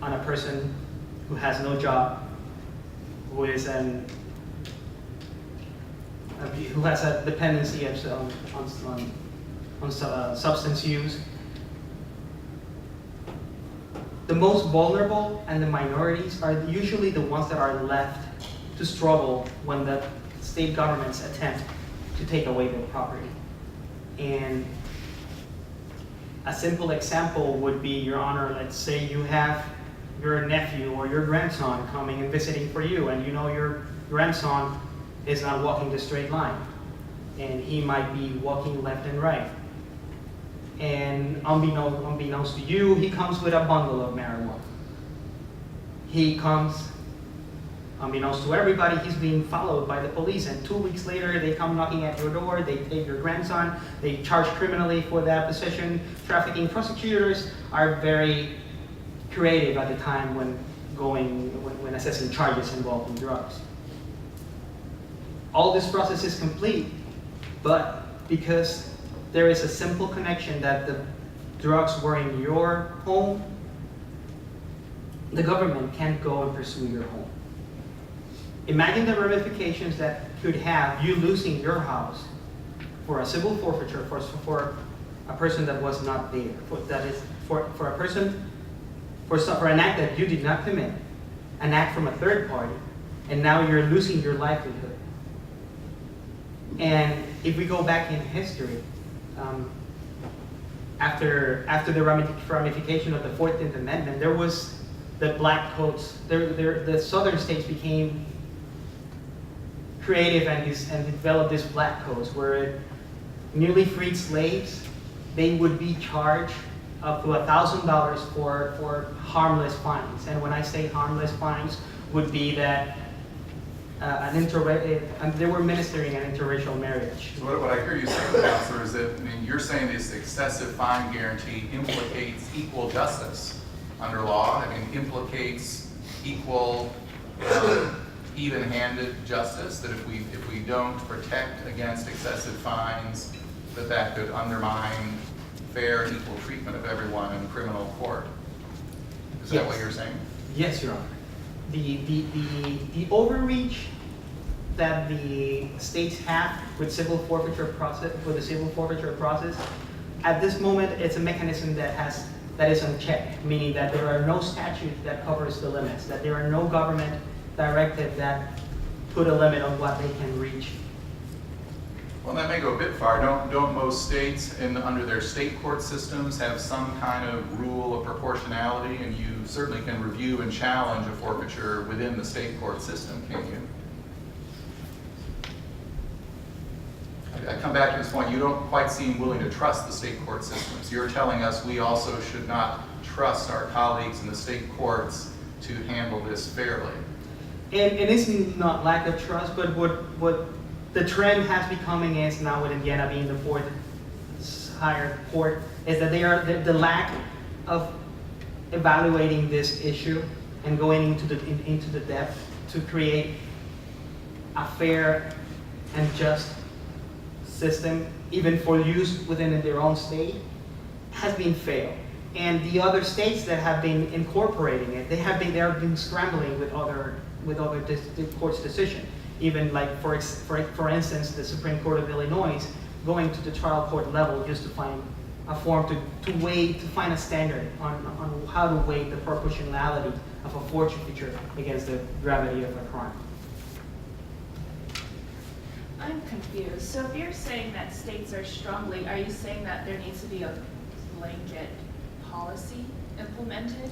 on a person who has no job, who has a dependency on substance use. The most vulnerable and the minorities are usually the ones that are left to struggle when the state governments attempt to take away their property. And a simple example would be, Your Honor, let's say you have your nephew or your grandson coming and visiting for you, and you know your grandson is not walking the straight line, and he might be walking left and right. And unbeknownst to you, he comes with a bundle of marijuana. He comes, unbeknownst to everybody, he's being followed by the police, and 2 weeks later they come knocking at your door, they take your grandson, they charge criminally for that possession. Trafficking prosecutors are very creative at the time when assessing charges involving drugs. All this process is complete, but because there is a simple connection that the drugs were in your home, the government can't go and pursue your home. Imagine the ramifications that could have you losing your house for a civil forfeiture for a person that was not there, for an act that you did not commit, an act from a third party, and now you're losing your livelihood. And if we go back in history, after the ramification of the 14th Amendment, there was the black codes. The southern states became creative and developed these black codes where newly freed slaves, they would be charged up to $1,000 for harmless fines. And when I say harmless fines, would be that they were ministering an interracial marriage. So what I hear you saying, Counselor, is that you're saying this excessive fine guarantee implicates equal justice under law. Implicates equal, even-handed justice. That if we don't protect against excessive fines, that could undermine fair and equal treatment of everyone in criminal court. Is that what you're saying? Yes, Your Honor. The overreach that the states have with civil forfeiture process, at this moment, it's a mechanism that is unchecked, meaning that there are no statutes that covers the limits, that there are no government directive that put a limit on what they can reach. Well, that may go a bit far. Don't most states under their state court systems have some kind of rule of proportionality, and you certainly can review and challenge a forfeiture within the state court system, can't you? I come back to this point, you don't quite seem willing to trust the state court systems. You're telling us we also should not trust our colleagues in the state courts to handle this fairly. And it's not lack of trust, but what the trend has becoming is now with Indiana being the fourth higher court, is that they are the lack of evaluating this issue and going into the depth to create a fair and just system, even for use within their own state, has been failed. And the other states that have been incorporating it, they have been scrambling with other courts' decision. Even like for instance, the Supreme Court of Illinois going to the trial court level just to find a form to find a standard on how to weigh the proportionality of a forfeiture against the gravity of a crime. I'm confused. So if you're saying that states are struggling, are you saying that there needs to be a blanket policy implemented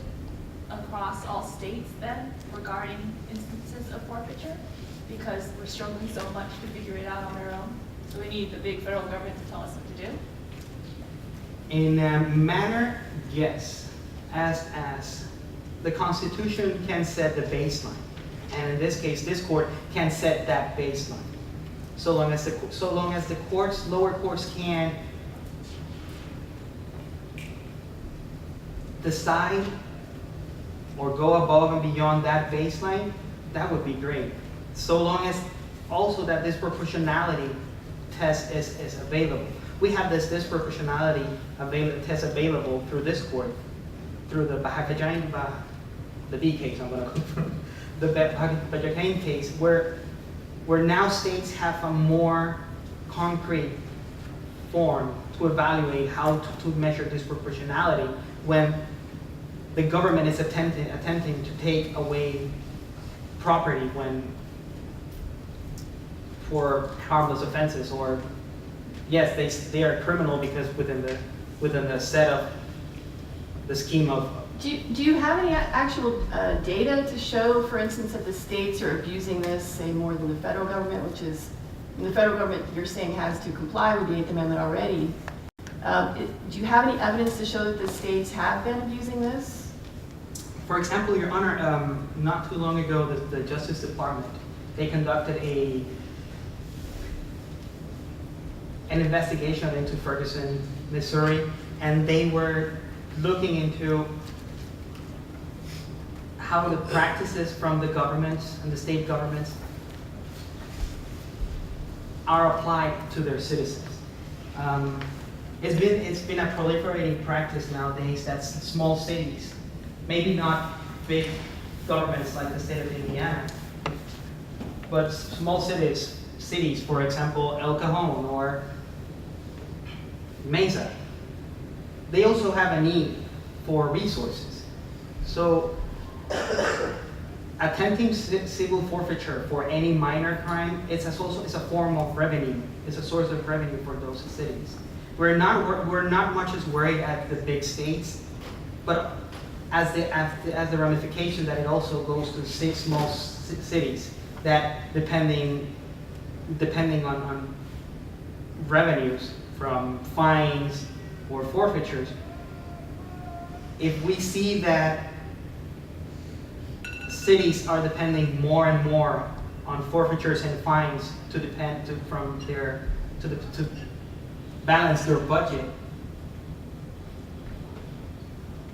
across all states then regarding instances of forfeiture? Because we're struggling so much to figure it out on our own. So we need the big federal government to tell us what to do? In a manner, yes. As the Constitution can set the baseline. And in this case, this court can set that baseline. So long as the lower courts can decide or go above and beyond that baseline, that would be great. So long as also that disproportionality test is available. We have this disproportionality test available through this court, through the the B case, I'm going to go through, the Bajakain case, where now states have a more concrete form to evaluate how to measure disproportionality when the government is attempting to take away property for harmless offenses, or yes, they are criminal because within the set of the scheme of. Do you have any actual data to show, for instance, that the states are abusing this, say, more than the federal government, which is, the federal government you're saying has to comply with the 8th Amendment already. Do you have any evidence to show that the states have been abusing this? For example, Your Honor, not too long ago, the Justice Department, they conducted an investigation into Ferguson, Missouri, and they were looking into how the practices from the governments and the state governments are applied to their citizens. It's been a proliferating practice nowadays that small cities, maybe not big governments like the state of Indiana, but small cities, for example, El Cajon or Mesa, they also have a need for resources. So attempting civil forfeiture for any minor crime, it's a form of revenue. It's a source of revenue for those cities. We're not much as worried at the big states, but as the ramification that it also goes to 6 small cities that depending on revenues from fines or forfeitures, if we see that cities are depending more and more on forfeitures and fines to balance their budget,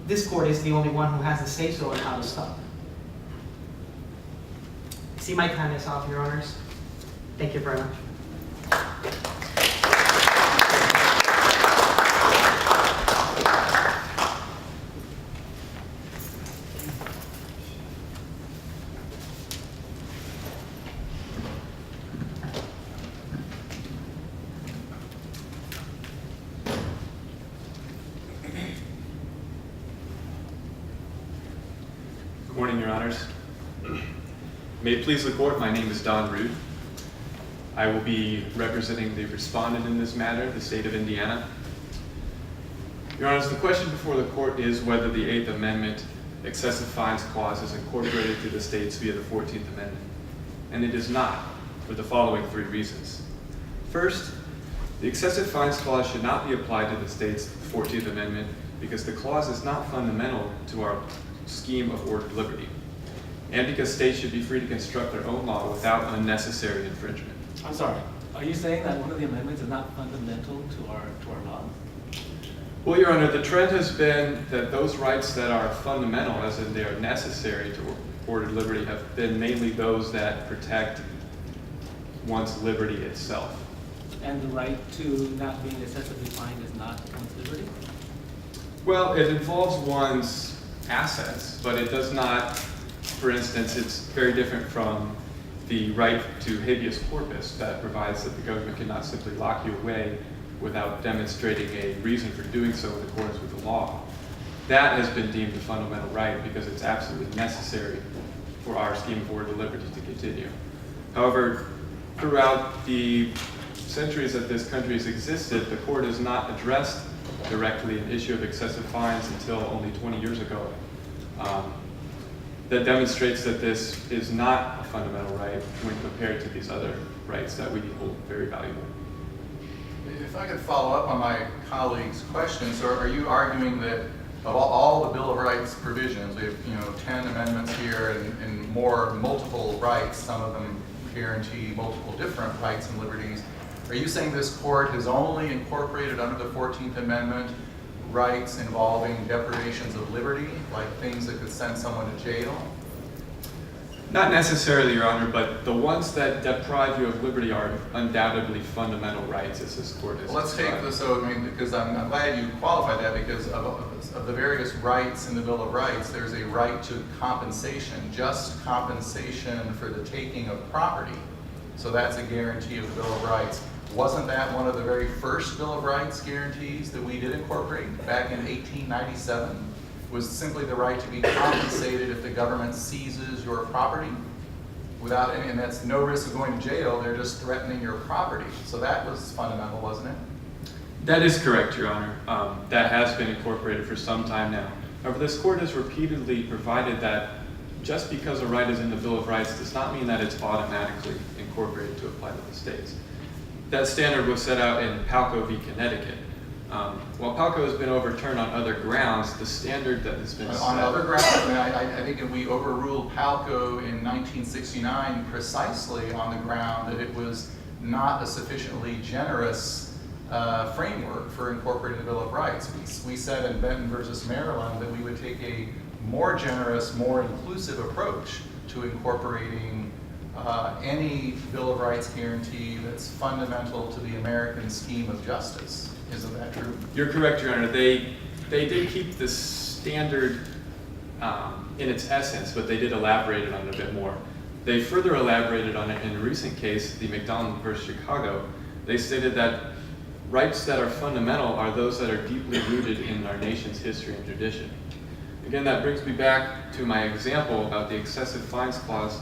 this court is the only one who has the say-so on how to stop. See, my time is off, Your Honors. Thank you very much. Your Honors. May it please the Court, my name is Don Rood. I will be representing the respondent in this matter, the state of Indiana. Your Honors, the question before the Court is whether the 8th Amendment excessive fines clause is incorporated to the states via the 14th Amendment. And it is not, for the following 3 reasons. First, the excessive fines clause should not be applied to the states' 14th Amendment because the clause is not fundamental to our scheme of ordered liberty, and because states should be free to construct their own law without unnecessary infringement. I'm sorry, are you saying that one of the amendments is not fundamental to our law? Well, Your Honor, the trend has been that those rights that are fundamental, as in they are necessary to ordered liberty, have been mainly those that protect one's liberty itself. And the right to not being excessively fined is not one's liberty? Well, it involves one's assets, but it does not, for instance, it's very different from the right to habeas corpus that provides that the government cannot simply lock you away without demonstrating a reason for doing so in accordance with the law. That has been deemed a fundamental right because it's absolutely necessary for our scheme of ordered liberty to continue. However, throughout the centuries that this country has existed, the court has not addressed directly an issue of excessive fines until only 20 years ago. That demonstrates that this is not a fundamental right when compared to these other rights that we hold very valuable. If I could follow up on my colleague's question, so are you arguing that of all the Bill of Rights provisions, we have 10 amendments here and more multiple rights, some of them guarantee multiple different rights and liberties. Are you saying this court has only incorporated under the 14th Amendment rights involving deprivations of liberty, like things that could send someone to jail? Not necessarily, Your Honor, but the ones that deprive you of liberty are undoubtedly fundamental rights, as this court has Let's take described. this, so I mean, because I'm glad you qualified that, because of the various rights in the Bill of Rights, there's a right to compensation, just compensation for the taking of property. So that's a guarantee of the Bill of Rights. Wasn't that one of the very first Bill of Rights guarantees that we did incorporate back in 1897? Was simply the right to be compensated if the government seizes your property without any, and that's no risk of going to jail, they're just threatening your property. So that was fundamental, wasn't it? That is correct, Your Honor. That has been incorporated for some time now. However, this court has repeatedly provided that just because a right is in the Bill of Rights does not mean that it's automatically incorporated to apply to the states. That standard was set out in Palco v. Connecticut. While Palco has been overturned on other grounds, the standard that has been set... On other grounds, I think if we overruled Palco in 1969 precisely on the ground that it was not a sufficiently generous framework for incorporating the Bill of Rights. We said in Benton versus Maryland that we would take a more generous, more inclusive approach to incorporating any Bill of Rights guarantee that's fundamental to the American scheme of justice. Isn't that true? You're correct, Your Honor. They did keep the standard in its essence, but they did elaborate on it a bit more. They further elaborated on it in a recent case, the McDonald versus Chicago. They stated that rights that are fundamental are those that are deeply rooted in our nation's history and tradition. Again, that brings me back to my example about the excessive fines clause.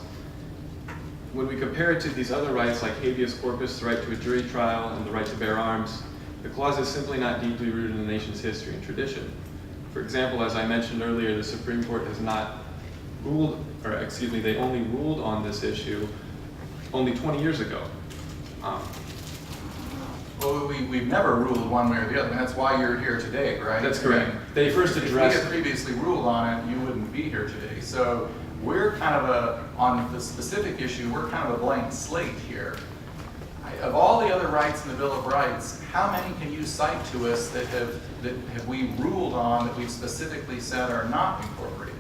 When we compare it to these other rights like habeas corpus, the right to a jury trial, and the right to bear arms, the clause is simply not deeply rooted in the nation's history and tradition. For example, as I mentioned earlier, the Supreme Court has not ruled, or excuse me, they only ruled on this issue only 20 years ago. Well, we've never ruled one way or the other, and that's why you're here today, right? That's correct. They first addressed... If we had previously ruled on it, you wouldn't be here today. So we're kind of on the specific issue, we're kind of a blank slate here. Of all the other rights in the Bill of Rights, how many can you cite to us that have we ruled on that we've specifically said are not incorporated?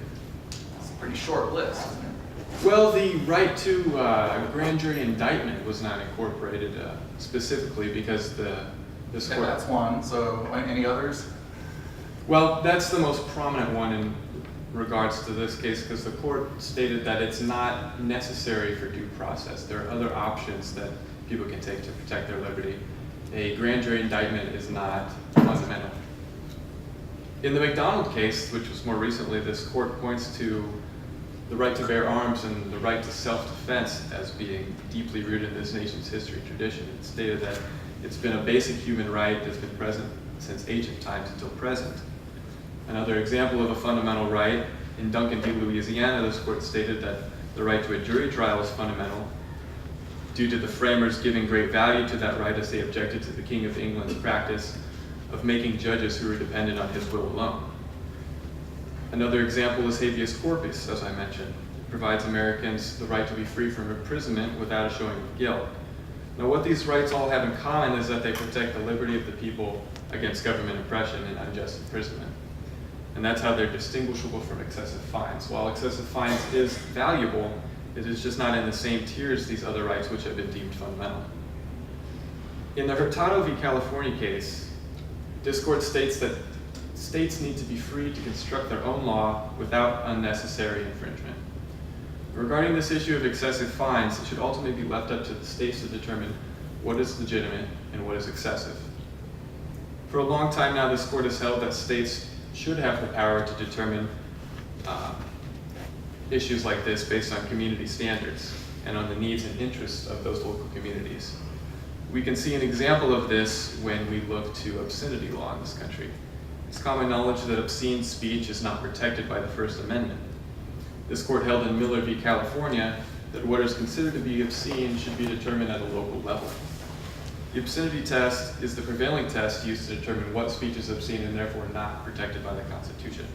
It's a pretty short list, isn't it? Well, the right to a grand jury indictment was not incorporated specifically because this court... That's one, so any others? Well, that's the most prominent one in regards to this case because the court stated that it's not necessary for due process. There are other options that people can take to protect their liberty. A grand jury indictment is not fundamental. In the McDonald case, which was more recently, this court points to the right to bear arms and the right to self-defense as being deeply rooted in this nation's history and tradition. It stated that it's been a basic human right that's been present since ancient times until present. Another example of a fundamental right, in Duncan v. Louisiana, this court stated that the right to a jury trial is fundamental due to the framers giving great value to that right as they objected to the King of England's practice of making judges who were dependent on his will alone. Another example is habeas corpus, as I mentioned. It provides Americans the right to be free from imprisonment without a showing of guilt. Now, what these rights all have in common is that they protect the liberty of the people against government oppression and unjust imprisonment. And that's how they're distinguishable from excessive fines. While excessive fines is valuable, it is just not in the same tier as these other rights which have been deemed fundamental. In the Hurtado v. California case, this court states that states need to be free to construct their own law without unnecessary infringement. Regarding this issue of excessive fines, it should ultimately be left up to the states to determine what is legitimate and what is excessive. For a long time now, this court has held that states should have the power to determine issues like this based on community standards and on the needs and interests of those local communities. We can see an example of this when we look to obscenity law in this country. It's common knowledge that obscene speech is not protected by the First Amendment. This court held in Miller v. California that what is considered to be obscene should be determined at a local level. The obscenity test is the prevailing test used to determine what speech is obscene and therefore not protected by the Constitution.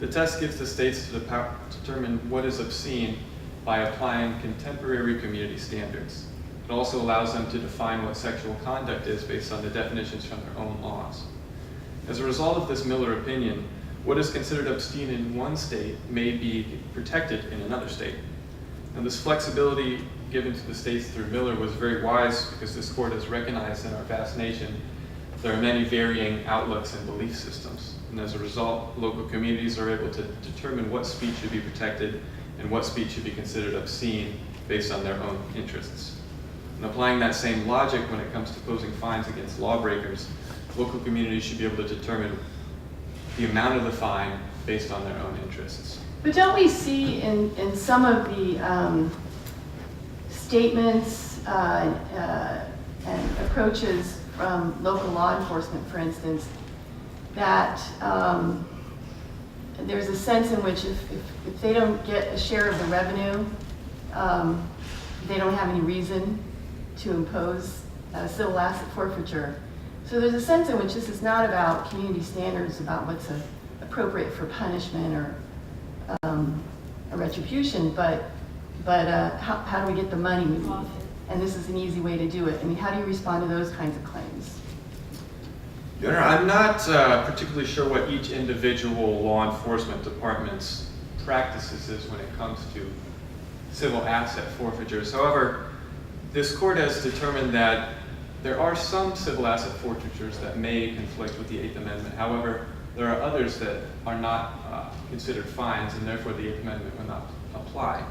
The test gives the states the power to determine what is obscene by applying contemporary community standards. It also allows them to define what sexual conduct is based on the definitions from their own laws. As a result of this Miller opinion, what is considered obscene in one state may be protected in another state. And this flexibility given to the states through Miller was very wise because this court has recognized in our vast nation there are many varying outlooks and belief systems. And as a result, local communities are able to determine what speech should be protected and what speech should be considered obscene based on their own interests. And applying that same logic when it comes to posing fines against lawbreakers, local communities should be able to determine the amount of the fine based on their own interests. But don't we see in some of the statements and approaches from local law enforcement, for instance, that there's a sense in which if they don't get a share of the revenue, they don't have any reason to impose civil asset forfeiture. So there's a sense in which this is not about community standards about what's appropriate for punishment or a retribution, but how do we get the money we need? And this is an easy way to do it. I mean, how do you respond to those kinds of claims? Your Honor, I'm not particularly sure what each individual law enforcement department's practices is when it comes to civil asset forfeitures. However, this court has determined that there are some civil asset forfeitures that may conflict with the Eighth Amendment. However, there are others that are not considered fines, and therefore the Eighth Amendment will not apply.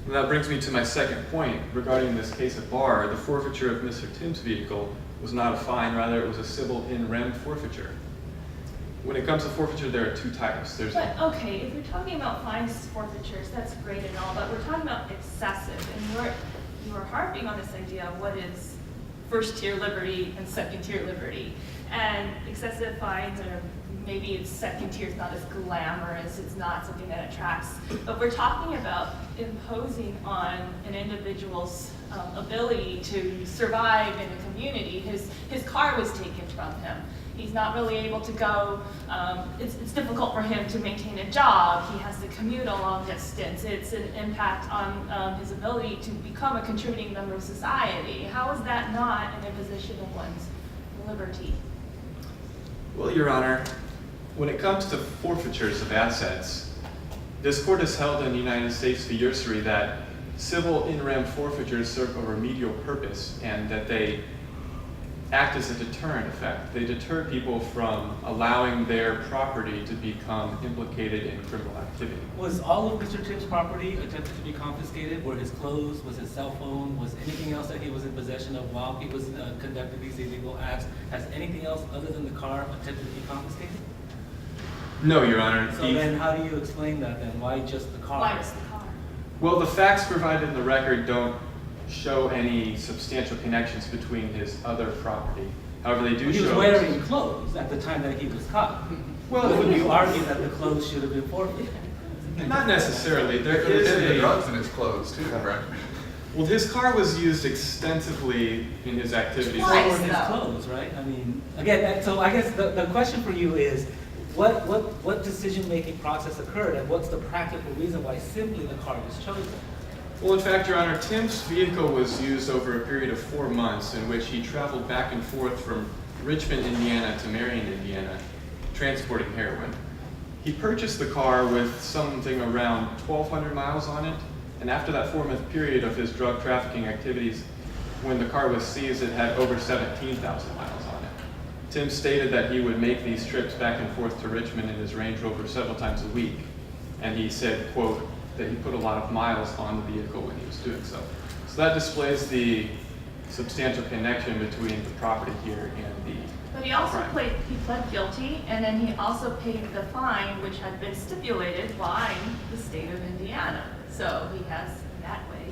And that brings me to my second point regarding this case at bar. The forfeiture of Mr. Timbs' vehicle was not a fine, rather it was a civil in rem forfeiture. When it comes to forfeiture, there are two types. But okay, if you're talking about fines, forfeitures, that's great and all, but we're talking about excessive, and you are harping on this idea of what is first tier liberty and second tier liberty. And excessive fines are, maybe it's second tier, it's not as glamorous, it's not something that attracts, but we're talking about imposing on an individual's ability to survive in a community. His car was taken from him. He's not really able to go, it's difficult for him to maintain a job. He has to commute a long distance. It's an impact on his ability to become a contributing member of society. How is that not an imposition of one's liberty? Well, Your Honor, when it comes to forfeitures of assets, this court has held in the United States v. Usury that civil in rem forfeitures serve a remedial purpose and that they act as a deterrent effect. They deter people from allowing their property to become implicated in criminal activity. Was all of Mr. Timbs' property attempted to be confiscated? Were his clothes, was his cell phone, was anything else that he was in possession of while he was conducting these illegal acts? Has anything else other than the car attempted to be confiscated? No, Your Honor. So then how do you explain that then? Why just the car? Why is the car? Well, the facts provided in the record don't show any substantial connections between his other property. However, they do He was show... wearing clothes at the time that he was caught. Well, Would you argue that the clothes should have been forfeited? not necessarily. There There is is the a... drugs in his clothes too, right? Well, his car was used extensively in his activities. Why? Or his clothes, right? I mean, again, so I guess the question for you is, what decision-making process occurred, and what's the practical reason why simply the car was chosen? Well, in fact, Your Honor, Tim's vehicle was used over a period of 4 months in which he traveled back and forth from Richmond, Indiana to Marion, Indiana, transporting heroin. He purchased the car with something around 1,200 miles on it, and after that 4-month period of his drug trafficking activities, when the car was seized, it had over 17,000 miles on it. Tim stated that he would make these trips back and forth to Richmond in his Range Rover several times a week, and he said, quote, that he put a lot of miles on the vehicle when he was doing so. So that displays the substantial connection between the property here and the But he also crime. pled guilty, and then he also paid the fine, which had been stipulated by the state of Indiana. So he has, in that way,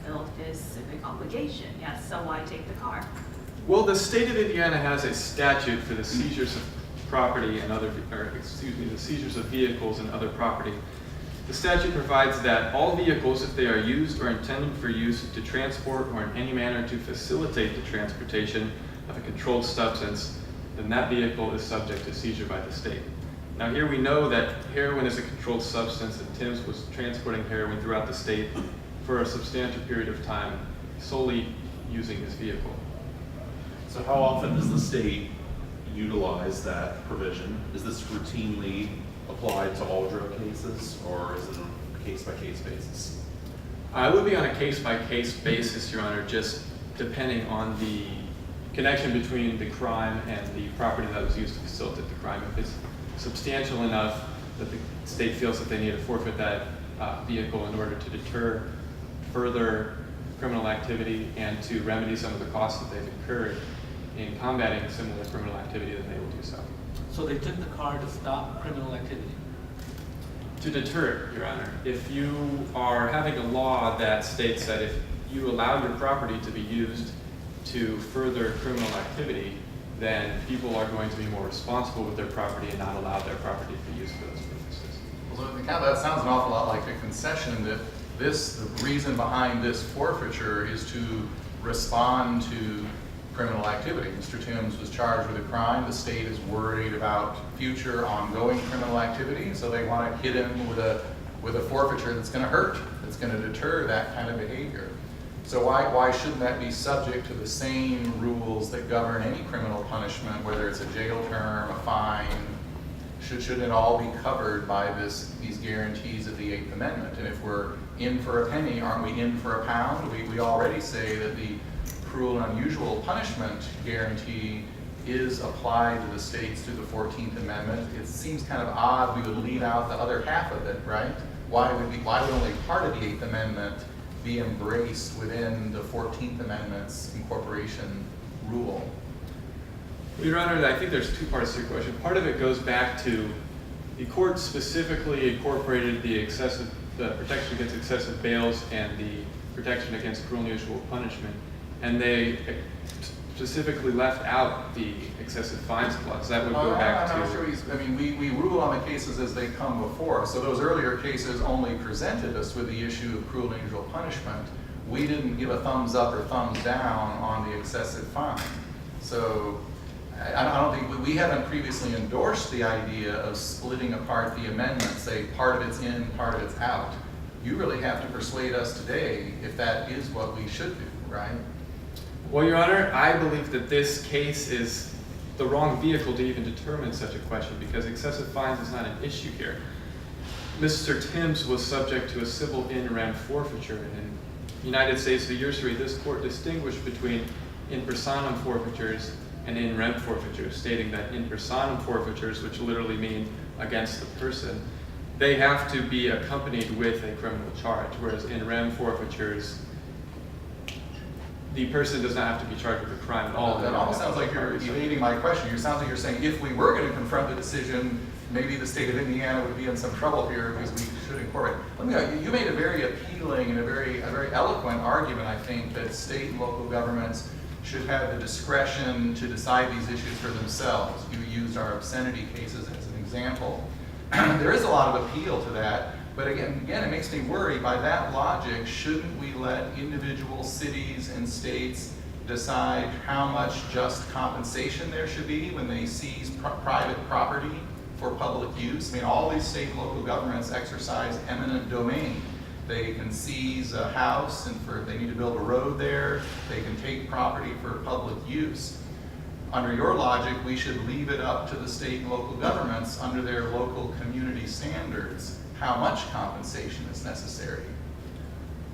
fulfilled his civic obligation. Yes, so why take the car? Well, the state of Indiana has a statute for the seizures of property and the seizures of vehicles and other property. The statute provides that all vehicles, if they are used or intended for use to transport or in any manner to facilitate the transportation of a controlled substance, then that vehicle is subject to seizure by the state. Now here we know that heroin is a controlled substance, and Timbs was transporting heroin throughout the state for a substantial period of time, solely using his vehicle. So how often does the state utilize that provision? Is this routinely applied to all drug cases, or is it a case-by-case basis? It would be on a case-by-case basis, Your Honor, just depending on the connection between the crime and the property that was used to facilitate the crime. If it's substantial enough that the state feels that they need to forfeit that vehicle in order to deter further criminal activity and to remedy some of the costs that they've incurred in combating similar criminal activity, then they will do so. So they took the car to stop criminal activity? To deter it, Your Honor. If you are having a law that states that if you allow your property to be used to further criminal activity, then people are going to be more responsible with their property and not allow their property to be used for those purposes. Well, that sounds an awful lot like a concession that the reason behind this forfeiture is to respond to criminal activity. Mr. Timbs was charged with a crime. The state is worried about future ongoing criminal activity, so they want to hit him with a forfeiture that's going to hurt, that's going to deter that kind of behavior. So why shouldn't that be subject to the same rules that govern any criminal punishment, whether it's a jail term, a fine? Shouldn't it all be covered by these guarantees of the Eighth Amendment? And if we're in for a penny, aren't we in for a pound? We already say that the cruel and unusual punishment guarantee is applied to the states through the 14th Amendment. It seems kind of odd we would leave out the other half of it, right? Why would only part of the 8th Amendment be embraced within the 14th Amendment's incorporation rule? Well, Your Honor, I think there's two parts to your question. Part of it goes back to the court specifically incorporated the protection against excessive bails and the protection against cruel and unusual punishment, and they specifically left out the excessive fines clause. That would go back to... I'm not sure we rule on the cases as they come before us. So those earlier cases only presented us with the issue of cruel and unusual punishment. We didn't give a thumbs up or thumbs down on the excessive fine. So I don't think we haven't previously endorsed the idea of splitting apart the amendment, say part of it's in, part of it's out. You really have to persuade us today if that is what we should do, right? Well, Your Honor, I believe that this case is the wrong vehicle to even determine such a question because excessive fines is not an issue here. Mr. Timbs was subject to a civil in rem forfeiture, and in the United States v. Usury, this court distinguished between in personam forfeitures and in rem forfeitures, stating that in personam forfeitures, which literally mean against the person, they have to be accompanied with a criminal charge, whereas in rem forfeitures, the person does not have to be charged with a crime at all. That almost sounds like you're evading my question. It sounds like you're saying if we were going to confront the decision maybe the state of Indiana would be in some trouble here because we should incorporate. You made a very appealing and a very eloquent argument, I think, that state and local governments should have the discretion to decide these issues for themselves. You used our obscenity cases as an example. There is a lot of appeal to that, but again, it makes me worry. By that logic, shouldn't we let individual cities and states decide how much just compensation there should be when they seize private property for public use? I mean, all these state and local governments exercise eminent domain. They can seize a house, and if they need to build a road there, they can take property for public use. Under your logic, we should leave it up to the state and local governments under their local community standards how much compensation is necessary.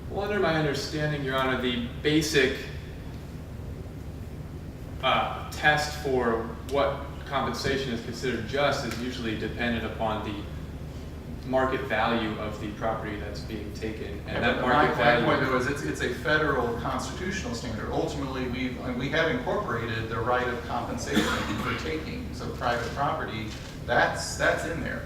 Well, under my understanding, Your Honor, the basic test for what compensation is considered just is usually dependent upon the market value of the property that's being taken, and that market value. My point though is it's a federal constitutional standard. Ultimately, we have incorporated the right of compensation for taking. So private property, that's in there.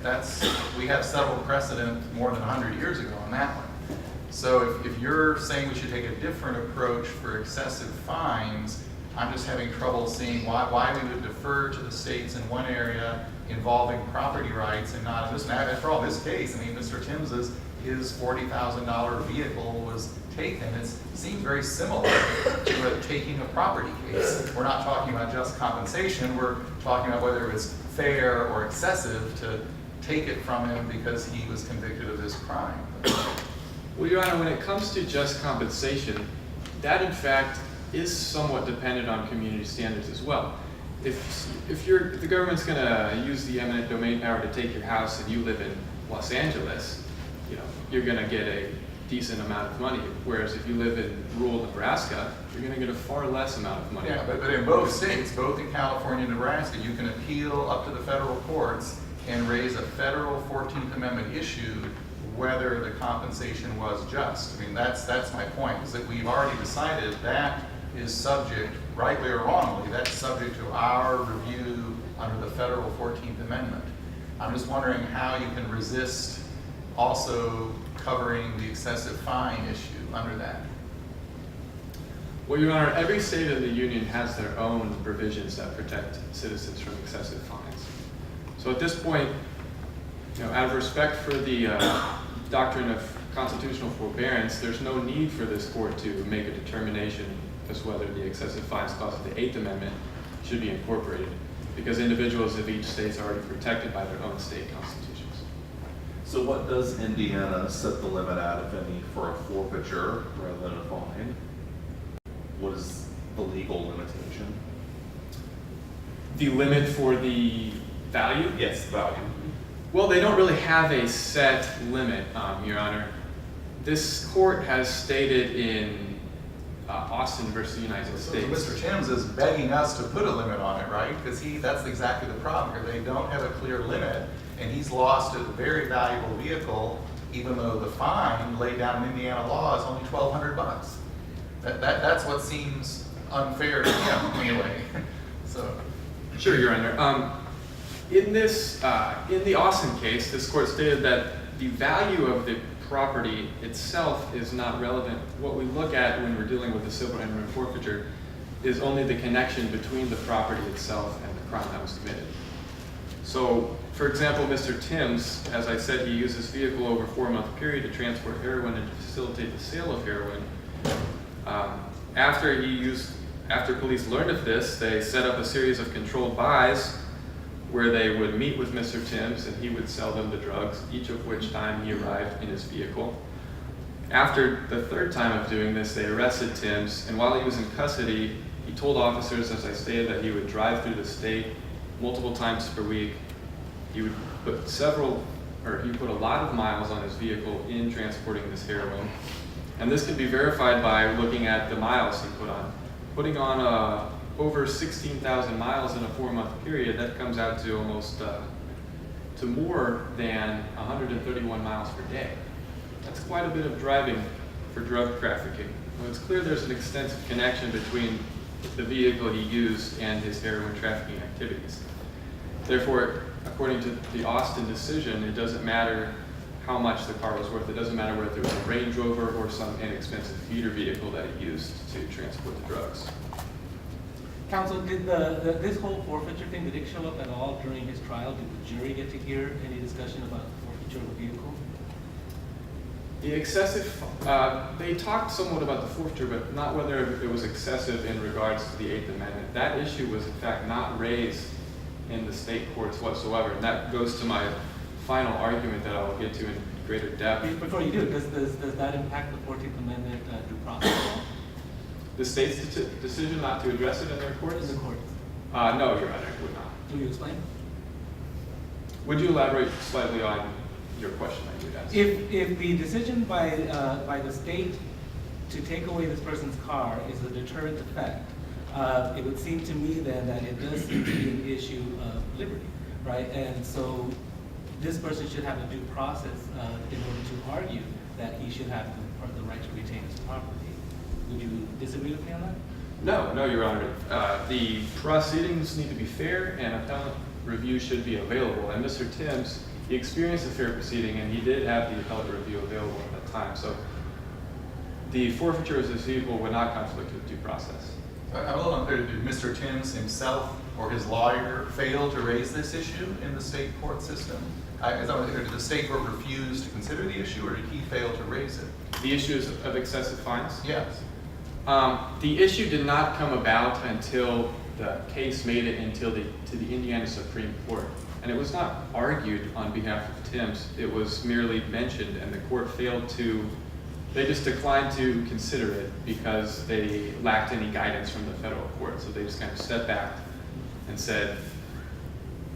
We have settled precedent more than 100 years ago on that one. So if you're saying we should take a different approach for excessive fines, I'm just having trouble seeing why we would defer to the states in one area involving property rights and not in this. After all, this case, I mean, Mr. Timbs's, his $40,000 vehicle was taken. It seems very similar to taking a property case. We're not talking about just compensation. We're talking about whether it's fair or excessive to take it from him because he was convicted of this crime. Well, Your Honor, when it comes to just compensation, that in fact is somewhat dependent on community standards as well. If the government's going to use the eminent domain power to take your house and you live in Los Angeles, you're going to get a decent amount of money. Whereas if you live in rural Nebraska, you're going to get a far less amount of money. Yeah, but in both states, both in California and Nebraska, you can appeal up to the federal courts and raise a federal 14th Amendment issue whether the compensation was just. I mean, that's my point, is that we've already decided that is subject, rightly or wrongly, that's subject to our review under the federal 14th Amendment. I'm just wondering how you can resist also covering the excessive fine issue under that. Well, Your Honor, every state of the union has their own provisions that protect citizens from excessive fines. So at this point, out of respect for the doctrine of constitutional forbearance, there's no need for this court to make a determination as to whether the excessive fines clause of the 8th Amendment should be incorporated, because individuals of each state are already protected by their own state constitutions. So what does Indiana set the limit at, if any, for a forfeiture rather than a fine? What is the legal limitation? The limit for the value? Yes, the value. Well, they don't really have a set limit, Your Honor. This court has stated in Austin versus the United States. So Mr. Timbs is begging us to put a limit on it, right? Because that's exactly the problem here. They don't have a clear limit, and he's lost a very valuable vehicle, even though the fine laid down in Indiana law is only $1,200. That's what seems unfair to him, anyway. So. Sure, Your Honor. In the Austin case, this court stated that the value of the property itself is not relevant. What we look at when we're dealing with a civil and forfeiture is only the connection between the property itself and the crime that was committed. So, for example, Mr. Timbs, as I said, he used his vehicle over a 4-month period to transport heroin and to facilitate the sale of heroin. After police learned of this, they set up a series of controlled buys where they would meet with Mr. Timbs and he would sell them the drugs, each of which time he arrived in his vehicle. After the 3rd time of doing this, they arrested Timbs, and while he was in custody, he told officers, as I stated, that he would drive through the state multiple times per week. He would put a lot of miles on his vehicle in transporting this heroin. And this can be verified by looking at the miles he put on. Putting on over 16,000 miles in a 4-month period, that comes out to almost to more than 131 miles per day. That's quite a bit of driving for drug trafficking. Well, it's clear there's an extensive connection between the vehicle he used and his heroin trafficking activities. Therefore, according to the Austin decision, it doesn't matter how much the car was worth. It doesn't matter whether it was a Range Rover or some inexpensive feeder vehicle that he used to transport the drugs. Counsel, did this whole forfeiture thing, did it show up at all during his trial? Did the jury get to hear any discussion about forfeiture of a vehicle? The excessive, they talked somewhat about the forfeiture, but not whether it was excessive in regards to the Eighth Amendment. That issue was in fact not raised in the state courts whatsoever, and that goes to my final argument that I'll get to in greater depth. Before you do, does that impact the 14th Amendment due process law? The state's decision not to address it in their courts? In the courts. No, Your Honor, it would not. Will you explain? Would you elaborate slightly on your question that you would ask? If the decision by the state to take away this person's car is a deterrent effect, it would seem to me then that it does seem to be an issue of liberty, right? And so this person should have a due process in order to argue that he should have the right to retain his property. Would you disagree with me on that? No, Your Honor. The proceedings need to be fair and appellate review should be available. And Mr. Timbs, he experienced a fair proceeding and he did have the appellate review available at that time. So the forfeiture as receivable would not conflict with due process. I'm a little unclear. Did Mr. Timbs himself or his lawyer fail to raise this issue in the state court system? Did the state court refuse to consider the issue, or did he fail to raise it? The issue of excessive fines? Yes. The issue did not come about until the case made it to the Indiana Supreme Court. And it was not argued on behalf of Timbs. It was merely mentioned, and the court they just declined to consider it because they lacked any guidance from the federal court. So they just kind of stepped back and said,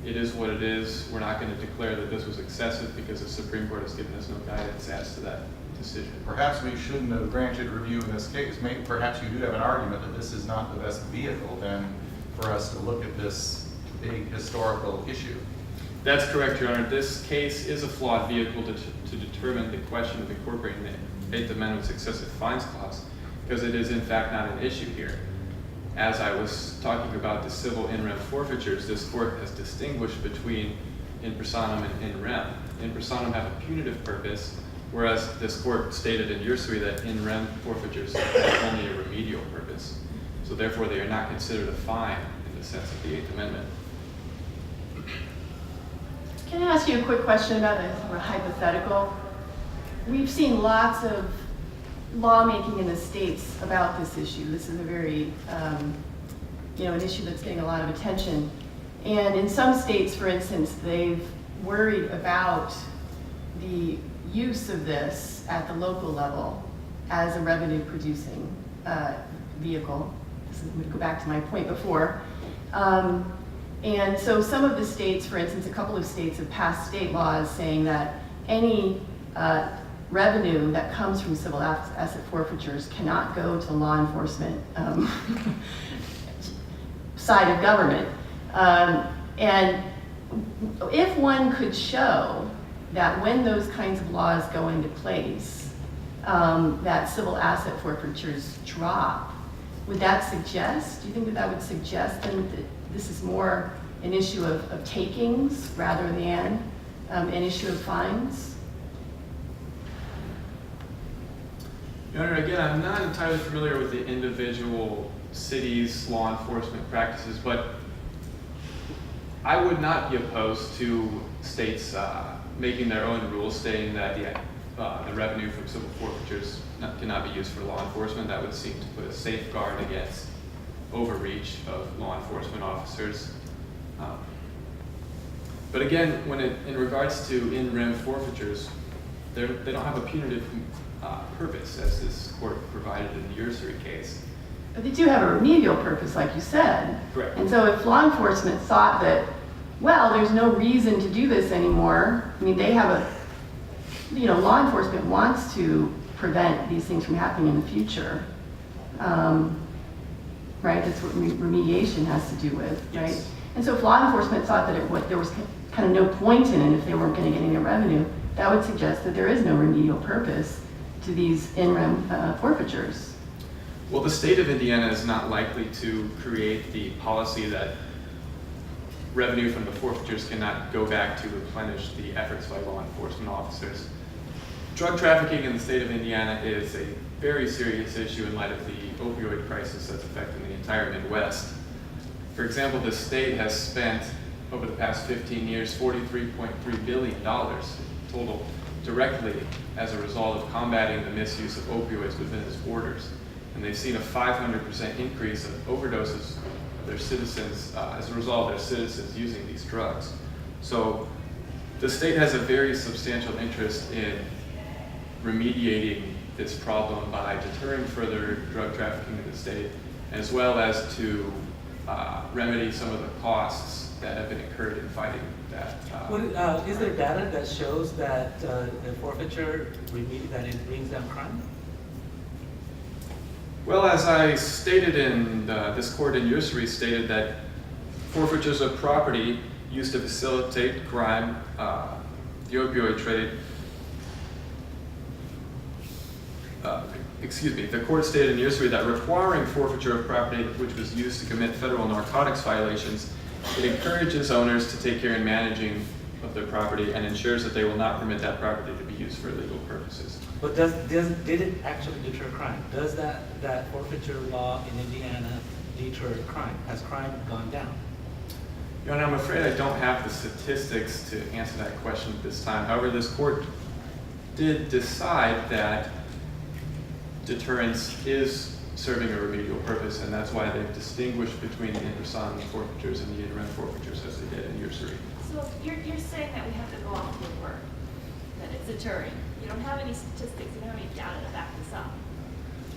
it is what it is. We're not going to declare that this was excessive because the Supreme Court has given us no guidance as to that decision. Perhaps we shouldn't have granted review in this case. Maybe, perhaps you do have an argument that this is not the best vehicle then for us to look at this big historical issue. That's correct, Your Honor. This case is a flawed vehicle to determine the question of incorporating the Eighth Amendment's excessive fines clause, because it is in fact not an issue here. As I was talking about the civil in rem forfeitures, this court has distinguished between in personam and in rem. In personam have a punitive purpose, whereas this court stated in Ursui that in rem forfeitures have only a remedial purpose. So therefore they are not considered a fine in the sense of the Eighth Amendment. Can I ask you a quick question about a hypothetical? We've seen lots of lawmaking in the states about this issue. This is a very, an issue that's getting a lot of attention. And in some states, for instance, they've worried about the use of this at the local level as a revenue-producing vehicle. This would go back to my point before. And so some of the states, for instance, a couple of states have passed state laws saying that any revenue that comes from civil asset forfeitures cannot go to law enforcement side of government. And if one could show that when those kinds of laws go into place, that civil asset forfeitures drop, would that suggest, do you think that that would suggest then that this is more an issue of takings rather than an issue of fines? Your Honor, again, I'm not entirely familiar with the individual cities' law enforcement practices, but I would not be opposed to states making their own rules stating that the revenue from civil forfeitures cannot be used for law enforcement. That would seem to put a safeguard against overreach of law enforcement officers. But again, in regards to in rem forfeitures, they don't have a punitive purpose, as this court provided in the Ursuri case. But they do have a remedial purpose, like you said. Correct. And so if law enforcement thought that, well, there's no reason to do this anymore, I mean, they have law enforcement wants to prevent these things from happening in the future. Right, that's what remediation has to do with, right? Yes. And so if law enforcement thought that there was kind of no point in it if they weren't going to get any revenue, that would suggest that there is no remedial purpose to these in rem forfeitures. Well, the state of Indiana is not likely to create the policy that revenue from the forfeitures cannot go back to replenish the efforts by law enforcement officers. Drug trafficking in the state of Indiana is a very serious issue in light of the opioid crisis that's affecting the entire Midwest. For example, the state has spent, over the past 15 years, $43.3 billion total directly as a result of combating the misuse of opioids within its borders. And they've seen a 500% increase of overdoses of their citizens as a result of their citizens using these drugs. So the state has a very substantial interest in remediating this problem by deterring further drug trafficking in the state, as well as to remedy some of the costs that have been incurred in fighting that. Is there data that shows that the forfeiture that it brings down crime? Well, as I stated in this court in Usury stated that forfeitures of property used to facilitate crime, the opioid trade. The court stated in Usury that requiring forfeiture of property which was used to commit federal narcotics violations, it encourages owners to take care in managing of their property and ensures that they will not permit that property to be used for illegal purposes. But did it actually deter crime? Does that forfeiture law in Indiana deter crime? Has crime gone down? Your Honor, I'm afraid I don't have the statistics to answer that question at this time. However, this court did decide that deterrence is serving a remedial purpose, and that's why they've distinguished between the inter-son forfeitures and the in-rem forfeitures as they did in Usury. So you're saying that we have to go off your word, that it's deterring. You don't have any statistics, you don't have any data to back this up.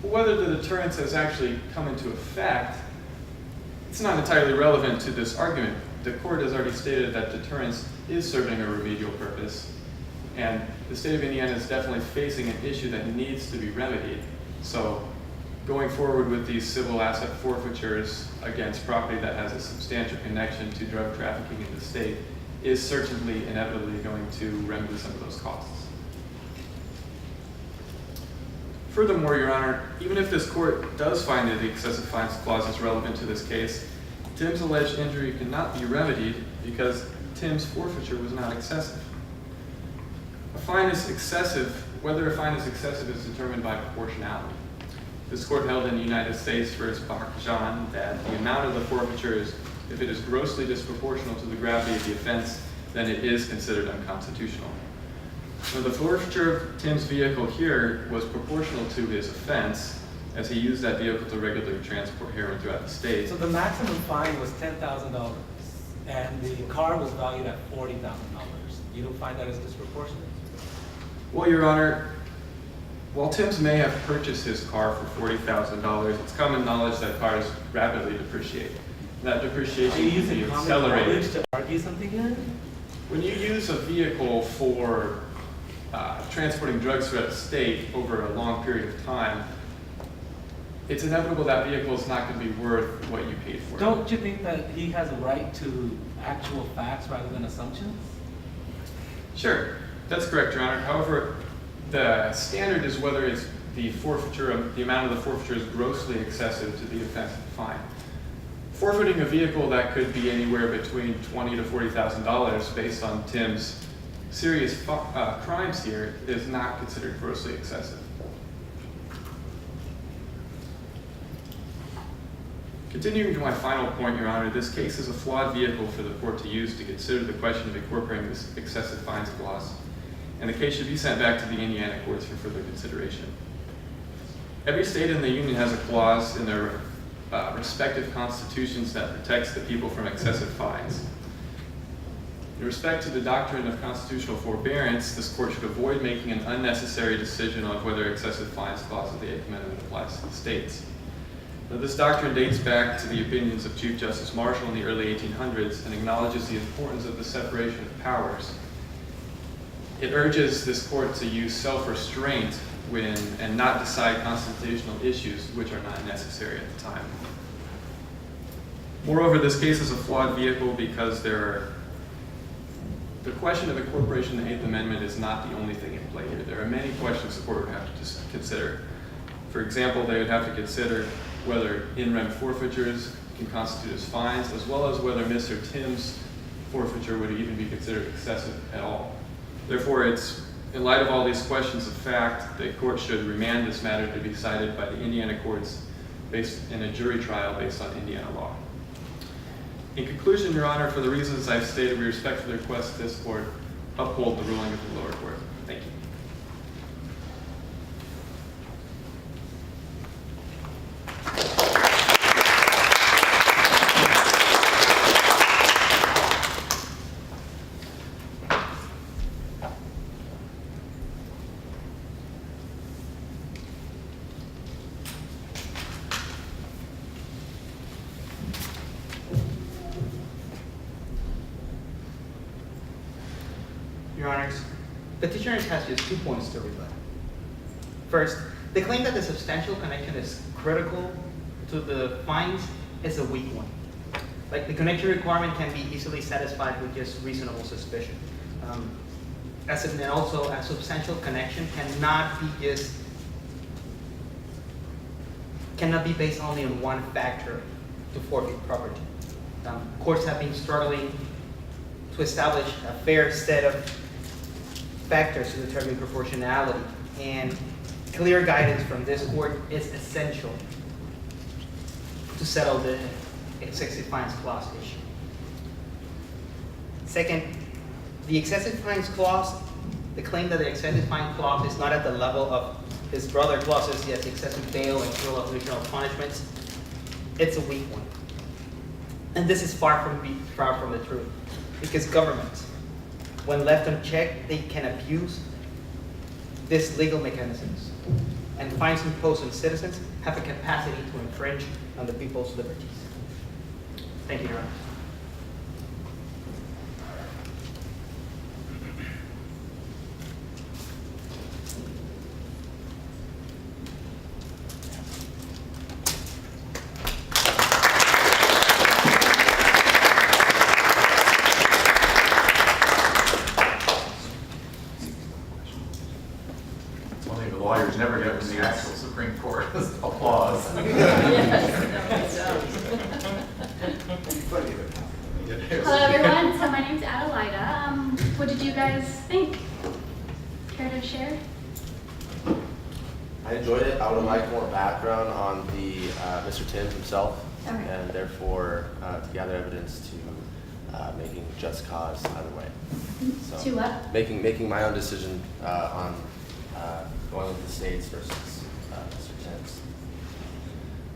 Whether the deterrence has actually come into effect, it's not entirely relevant to this argument. The court has already stated that deterrence is serving a remedial purpose, and the state of Indiana is definitely facing an issue that needs to be remedied. So going forward with these civil asset forfeitures against property that has a substantial connection to drug trafficking in the state is certainly inevitably going to remedy some of those costs. Furthermore, Your Honor, even if this court does find that the excessive fines clause is relevant to this case, Timbs' alleged injury cannot be remedied because Timbs' forfeiture was not excessive. A fine is excessive, whether a fine is excessive is determined by proportionality. This court held in the United States v. Bakjan that the amount of the forfeiture is, if it is grossly disproportional to the gravity of the offense, then it is considered unconstitutional. So the forfeiture of Timbs' vehicle here was proportional to his offense, as he used that vehicle to regularly transport heroin throughout the state. So the maximum fine was $10,000, and the car was valued at $40,000. You don't find that as disproportionate? Well, Your Honor, while Timbs may have purchased his car for $40,000, it's common knowledge that cars rapidly depreciate. That depreciation can be accelerated. To argue something here? When you use a vehicle for transporting drugs throughout the state over a long period of time, it's inevitable that vehicle is not going to be worth what you paid for it. Don't you think that he has a right to actual facts rather than assumptions? Sure, that's correct, Your Honor. However, the standard is whether it's the forfeiture, the amount of the forfeiture is grossly excessive to the offensive fine. Forfeiting a vehicle that could be anywhere between $20,000 to $40,000 based on Timbs' serious crimes here is not considered grossly excessive. Continuing to my final point, Your Honor, this case is a flawed vehicle for the court to use to consider the question of incorporating this excessive fines clause, and the case should be sent back to the Indiana courts for further consideration. Every state in the Union has a clause in their respective constitutions that protects the people from excessive fines. In respect to the doctrine of constitutional forbearance, this court should avoid making an unnecessary decision on whether excessive fines clause of the Eighth Amendment applies to the states. Now, this doctrine dates back to the opinions of Chief Justice Marshall in the early 1800s and acknowledges the importance of the separation of powers. It urges this court to use self-restraint and not decide constitutional issues which are not necessary at the time. Moreover, this case is a flawed vehicle because the question of incorporation in the Eighth Amendment is not the only thing in play here. There are many questions the court would have to consider. For example, they would have to consider whether in rem forfeitures can constitute as fines, as well as whether Mr. Timbs' forfeiture would even be considered excessive at all. Therefore, it's in light of all these questions of fact, the court should remand this matter to be decided by the Indiana courts based in a jury trial based on Indiana law. In conclusion, Your Honor, for the reasons I've stated, we respectfully request this court uphold the ruling of the lower court. Thank you. Your Honors, petitioner has just 2 points to rebut. First, the claim that the substantial connection is critical to the fines is a weak one. Like, the connection requirement can be easily satisfied with just reasonable suspicion. And also, a substantial connection cannot be based only on one factor to forfeit property. Courts have been struggling to establish a fair set of factors to determine proportionality, and clear guidance from this court is essential to settle the excessive fines clause issue. Second, the excessive fines clause, the claim that the excessive fine clause is not at the level of his brother clauses, yes, excessive bail and cruel additional punishments, it's a weak one. And this is far from the truth, because governments, when left unchecked, they can abuse these legal mechanisms, and fines imposed on citizens have a capacity to infringe on the people's liberties. Thank you, Your Honor. Only the lawyers never get from the actual Supreme Court applause. Hello everyone, so my name's Adelaida. What did you guys think? Care to share? I enjoyed it. I would have liked more background on the Mr. Timbs himself, Okay. and therefore to gather evidence to making just cause either way. So To what? making my own decision on going with the states versus Mr. Timbs.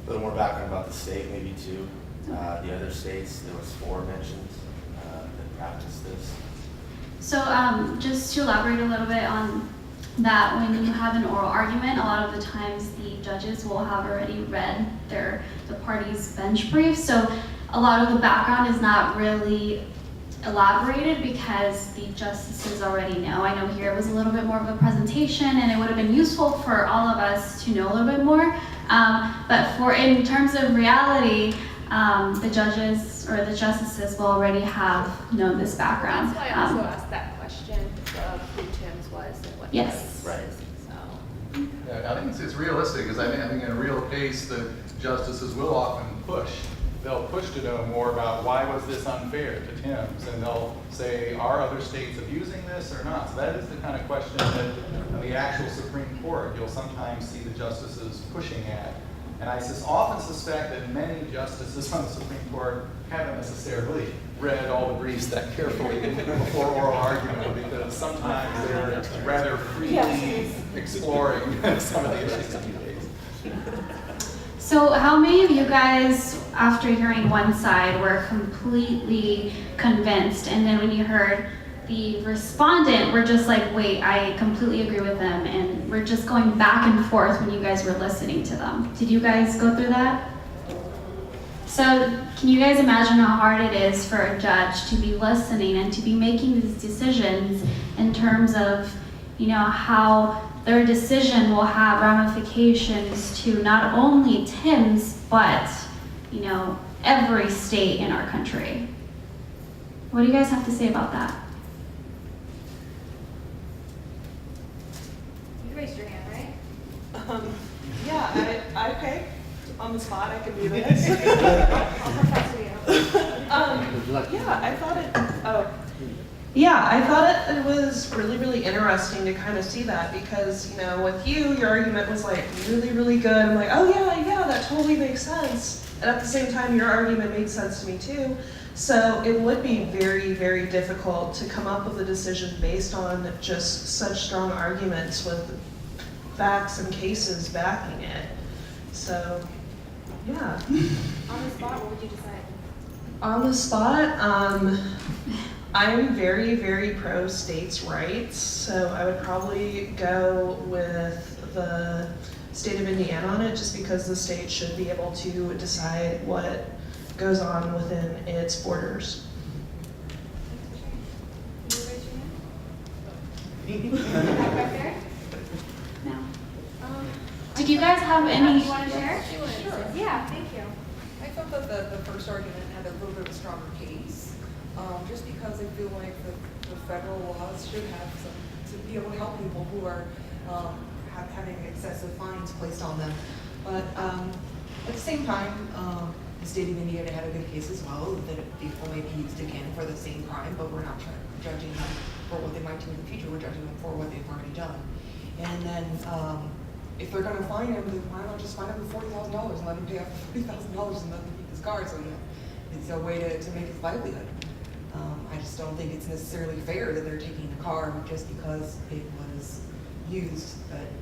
A little more background about the state, maybe too. The other states, there was 4 mentioned that practice this. So just to elaborate a little bit on that, when you have an oral argument, a lot of the times the judges will have already read the party's bench brief. So a lot of the background is not really elaborated because the justices already know. I know here it was a little bit more of a presentation, and it would have been useful for all of us to know a little bit more. But in terms of reality, the judges or the justices will already have known this background. That's why I also asked that question of who Timbs was and what Yes. he was. So. Yeah, I think it's realistic, because I think in a real case, the justices will often push. They'll push to know more about why was this unfair to Timbs, and they'll say, are other states abusing this or not? So that is the kind of question that in the actual Supreme Court, you'll sometimes see the justices pushing at. And I often suspect that many justices on the Supreme Court haven't necessarily read all the briefs that carefully before oral argument, because sometimes they're rather freely exploring some of the issues that you face. So how many of you guys, after hearing one side, were completely convinced, and then when you heard the respondent, were just like, wait, I completely agree with them, and we're just going back and forth when you guys were listening to them? Did you guys go through that? So can you guys imagine how hard it is for a judge to be listening and to be making these decisions in terms of, how their decision will have ramifications to not only Timbs, but, every state in our country? What do you guys have to say about that? You raised your hand, right? Yeah, I okay. On the spot, I can do this. I'll profess to you. Yeah, I thought it Yeah, I thought it was really, really interesting to kind of see that because, you know, with you, your argument was like really, really good. I'm like, oh yeah, that totally makes sense. And at the same time, your argument made sense to me too. So it would be very, very difficult to come up with a decision based on just such strong arguments with facts and cases backing it. So, yeah. On the spot, what would you decide? On the spot, I'm very, very pro states' rights, so I would probably go with the state of Indiana on it, just because the state should be able to decide what goes on within its borders. Can you raise your hand? Right there? No. Did you guys have any? You want to share? Sure. Yeah, thank you. I felt that the first argument had a little bit of a stronger case, just because I feel like the federal laws should have some, to be able to help people who are having excessive fines placed on them. But at the same time, the state of Indiana had a good case as well, that people may be used again for the same crime, but we're not judging them for what they might do in the future, we're judging them for what they've already done. And then if they're gonna fine him, then why not just fine him $40,000 and let him pay off $40,000 and let him keep his car, so it's a way to make his livelihood. I just don't think it's necessarily fair that they're taking the car just because it was used,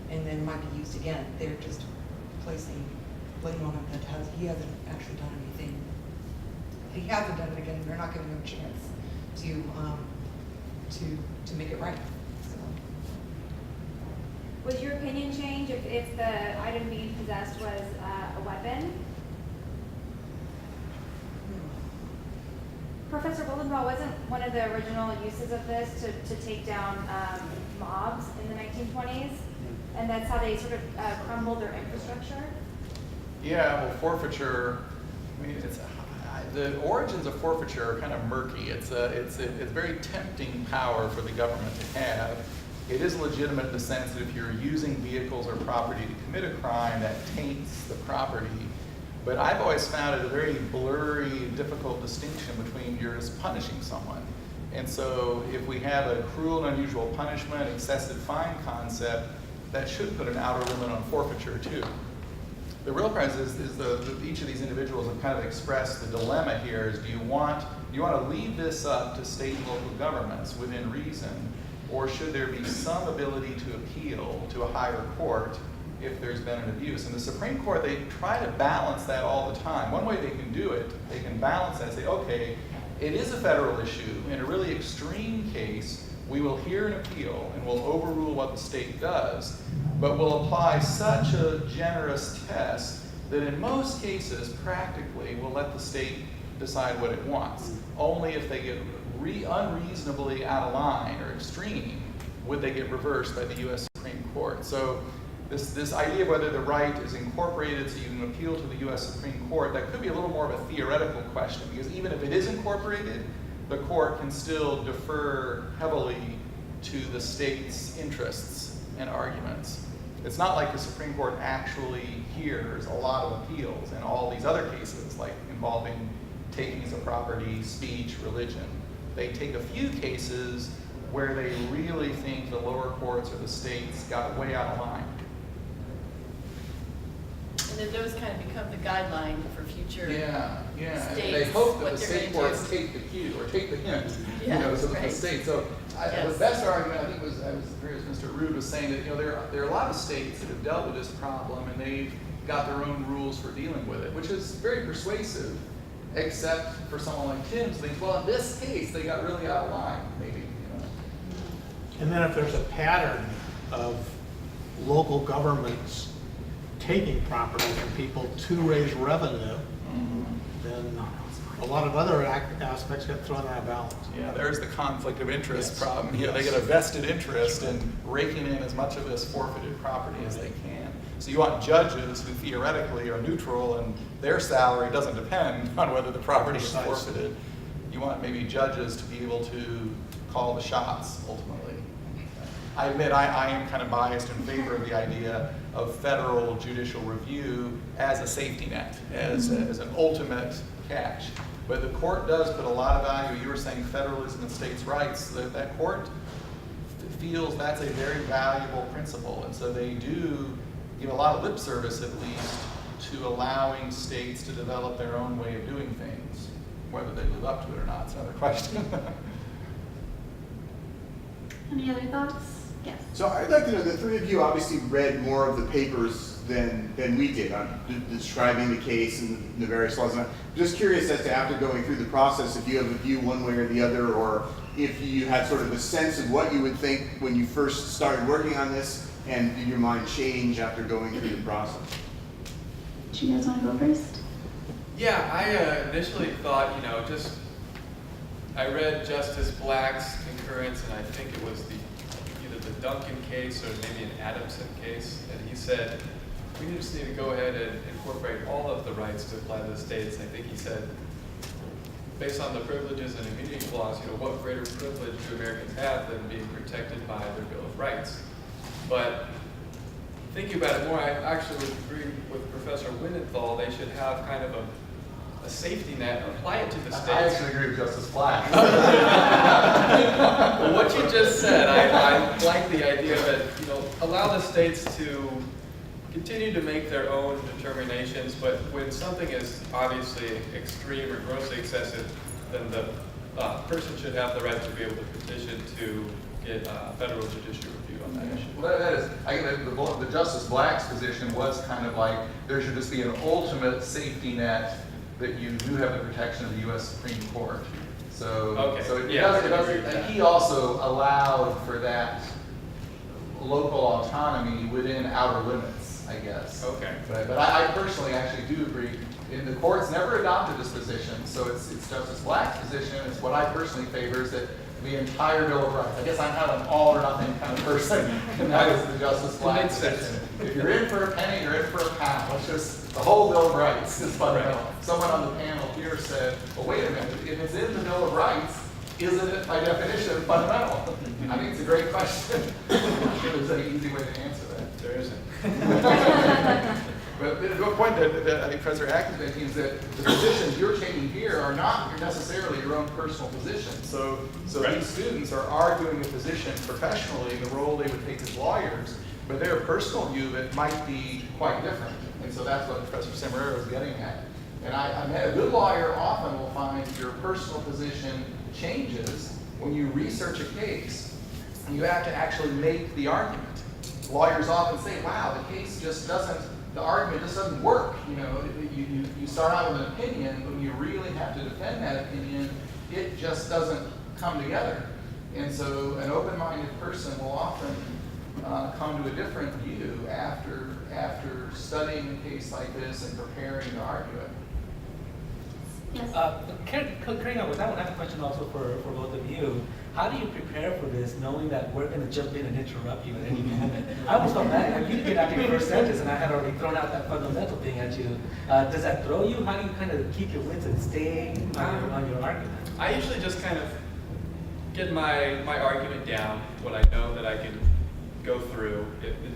and then might be used again. They're just placing blame on him that he hasn't actually done anything. If he hasn't done it again, they're not giving him a chance to make it right. So. Would your opinion change if the item being possessed was a weapon? Professor Goldenbaugh, wasn't one of the original uses of this to take down mobs in the 1920s? And that's how they sort of crumbled their infrastructure? Yeah, well, forfeiture, I mean, the origins of forfeiture are kind of murky. It's very tempting power for the government to have. It is legitimate in the sense that if you're using vehicles or property to commit a crime, that taints the property. But I've always found it a very blurry, difficult distinction between you're just punishing someone. And so if we have a cruel and unusual punishment, excessive fine concept, that should put an outer limit on forfeiture too. The real prize is each of these individuals have kind of expressed the dilemma here is do you want to leave this up to state and local governments within reason, or should there be some ability to appeal to a higher court if there's been an abuse? And the Supreme Court, they try to balance that all the time. One way they can do it, they can balance that and say, okay, it is a federal issue. In a really extreme case, we will hear an appeal and we'll overrule what the state does, but we'll apply such a generous test that in most cases, practically, we'll let the state decide what it wants. Only if they get unreasonably out of line or extreme would they get reversed by the U.S. Supreme Court. So this idea of whether the right is incorporated so you can appeal to the U.S. Supreme Court, that could be a little more of a theoretical question, because even if it is incorporated, the court can still defer heavily to the state's interests and arguments. It's not like the Supreme Court actually hears a lot of appeals in all these other cases, like involving takings of property, speech, religion. They take a few cases where they really think the lower courts or the states got way out of line. And then those kind of become the guideline for future states. states. They hope that what the they're state gonna courts do. take the cue or take the hint, Yeah, so that right. the state. So Yes. the best argument, I think, I was agree with Mr. Rood was saying that there are a lot of states that have dealt with this problem and they've got their own rules for dealing with it, which is very persuasive, except for someone like Timbs thinks, well, in this case they got really out of line, maybe. And then if there's a pattern of local governments taking property from people to raise revenue, then a lot of other aspects get thrown out of balance. Yeah, there's the conflict of interest Yes. problem. They get a vested interest in raking in as much of this forfeited property as they can. So you want judges who theoretically are neutral and their salary doesn't depend on whether the property is forfeited. You want maybe judges to be able to call the shots ultimately. I admit I am kind of biased in favor of the idea of federal judicial review as a safety net, as an ultimate catch. But the court does put a lot of value. You were saying federalism and states' rights. That court feels that's a very valuable principle, and so they do give a lot of lip service, at least, to allowing states to develop their own way of doing things. Whether they live up to it or not is another question. Any other thoughts? Yes. So I'd like to know, the three of you obviously read more of the papers than we did on describing the case and the various laws. And I'm just curious as to, after going through the process, if you have a view one way or the other, or if you had sort of a sense of what you would think when you first started working on this, and did your mind change after going through the process? Do you guys want to go first? Yeah, I initially thought, I read Justice Black's concurrence, and I think it was either the Duncan case or maybe an Adamson case, and he said, we just need to go ahead and incorporate all of the rights to apply to the states. And I think he said, based on the privileges and immunity clause, what greater privilege do Americans have than being protected by their Bill of Rights? But thinking about it more, I actually would agree with Professor Winenthal. They should have kind of a safety net, apply it to the states. I actually agree with Justice Black. Well, what you just said, I like the idea that, allow the states to continue to make their own determinations, but when something is obviously extreme or grossly excessive, then the person should have the right to be able to petition to get federal judicial review on that issue. Well, that is, I think the Justice Black's position was kind of like there should just be an ultimate safety net that you do have the protection of the U.S. Supreme Court. So, okay. So it doesn't, he also allowed for that local autonomy within outer limits, I guess. Okay. But I personally actually do agree. And the court's never adopted this position, so it's Justice Black's position. It's what I personally favor, is that the entire Bill of Rights. I guess I'm kind of an all or nothing kind of person, and that is the Justice Black position. If you're in for a penny, you're in for a pound. It's just the whole Bill of Rights is fundamental. Right. Someone on the panel here said, well, wait a minute, if it's in the Bill of Rights, isn't it by definition fundamental? I think it's a great question. I'm not sure there's any easy way to answer that. There isn't. But the point that I think Professor Ack is making is that the positions you're taking here are not necessarily your own personal position. So right. These students are arguing a position professionally, the role they would take as lawyers, but their personal view of it might be quite different. And so that's what Professor Samara was getting at. And a good lawyer often will find your personal position changes when you research a case and you have to actually make the argument. Lawyers often say, wow, the case just doesn't, the argument just doesn't work. You start out with an opinion, but when you really have to defend that opinion, it just doesn't come together. And so an open-minded person will often come to a different view after studying a case like this and preparing to argue it. Yes. Carrying on with that one, I have a question also for both of you. How do you prepare for this, knowing that we're going to jump in and interrupt you at any moment? I almost felt bad. You didn't get after your first sentence, and I had already thrown out that fundamental thing at you. Does that throw you? How do you kind of keep your wits and stay on your argument? I usually just kind of get my argument down, what I know that I can go through,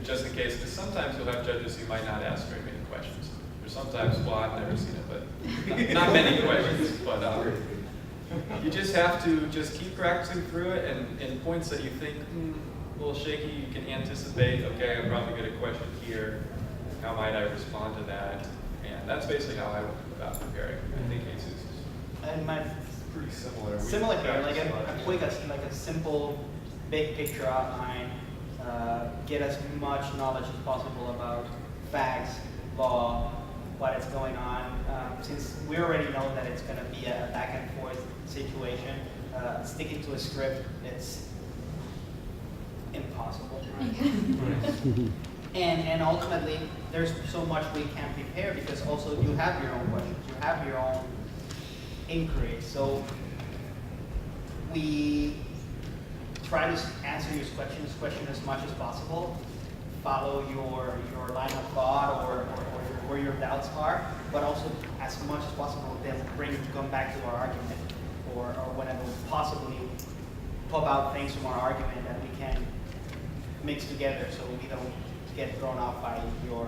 just in case, because sometimes you'll have judges who might not ask very many questions. Or sometimes, well, I've never seen it, but not many questions, but you just have to just keep practicing through it, and in points that you think, a little shaky, you can anticipate, okay, I'm probably going to question here, how might I respond to that? And that's basically how I went about preparing the cases. And my Pretty similar. Similar here, like I'm putting a simple, big picture outline, get as much knowledge as possible about facts, law, what is going on. Since we already know that it's going to be a back and forth situation, sticking to a script, it's impossible. And ultimately, there's so much we can't prepare because also you have your own questions, you have your own inquiries. So we try to answer your question as much as possible, follow your line of thought or where your doubts are, but also as much as possible then come back to our argument or whenever possibly pop out things from our argument that we can mix together so we don't get thrown off by your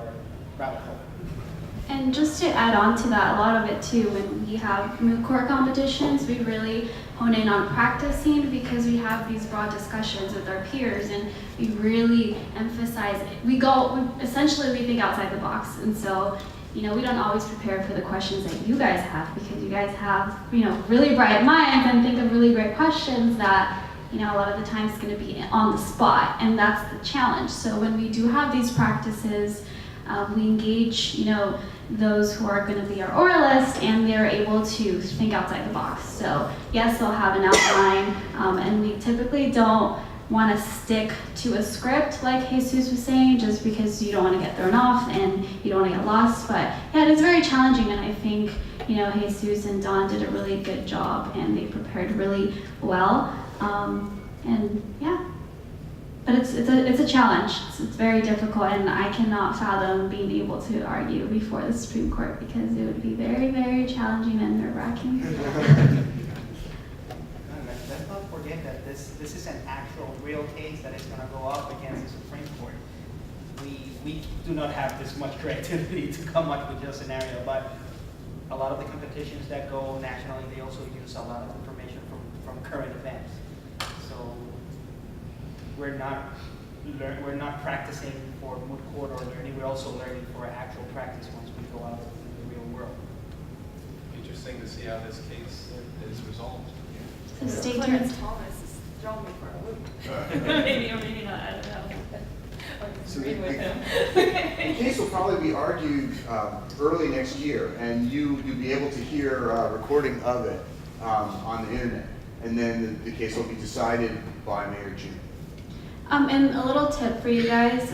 rabbit hole. And just to add on to that, a lot of it too, when we have moot court competitions, we really hone in on practicing because we have these broad discussions with our peers and we really emphasize, essentially we think outside the box. And so, we don't always prepare for the questions that you guys have because you guys have, really bright minds and think of really great questions that, a lot of the time it's going to be on the spot, and that's the challenge. So when we do have these practices, we engage, those who are going to be our oralists, and they're able to think outside the box. So yes, they'll have an outline, and we typically don't want to stick to a script like Jesus was saying, just because you don't want to get thrown off and you don't want to get lost. But yeah, it is very challenging, and I think Jesus and Don did a really good job, and they prepared really well. And yeah. But it's a challenge. It's very difficult, and I cannot fathom being able to argue before the Supreme Court because it would be very, very challenging and nerve-wracking. Let's not forget that this is an actual real case that is going to go up against the Supreme Court. We do not have this much creativity to come up with a scenario, but a lot of the competitions that go nationally, they also use a lot of information from current events. So we're not practicing for moot court or learning. We're also learning for actual practice once we go out in the real world. Interesting to see how this case is resolved. So stay tuned. Clarence Thomas is throwing me for a loop. Maybe or maybe not, I don't know. So Agree with him. the case will probably be argued early next year, and you'll be able to hear a recording of it on the internet. And then the case will be decided by May or June. And a little tip for you guys,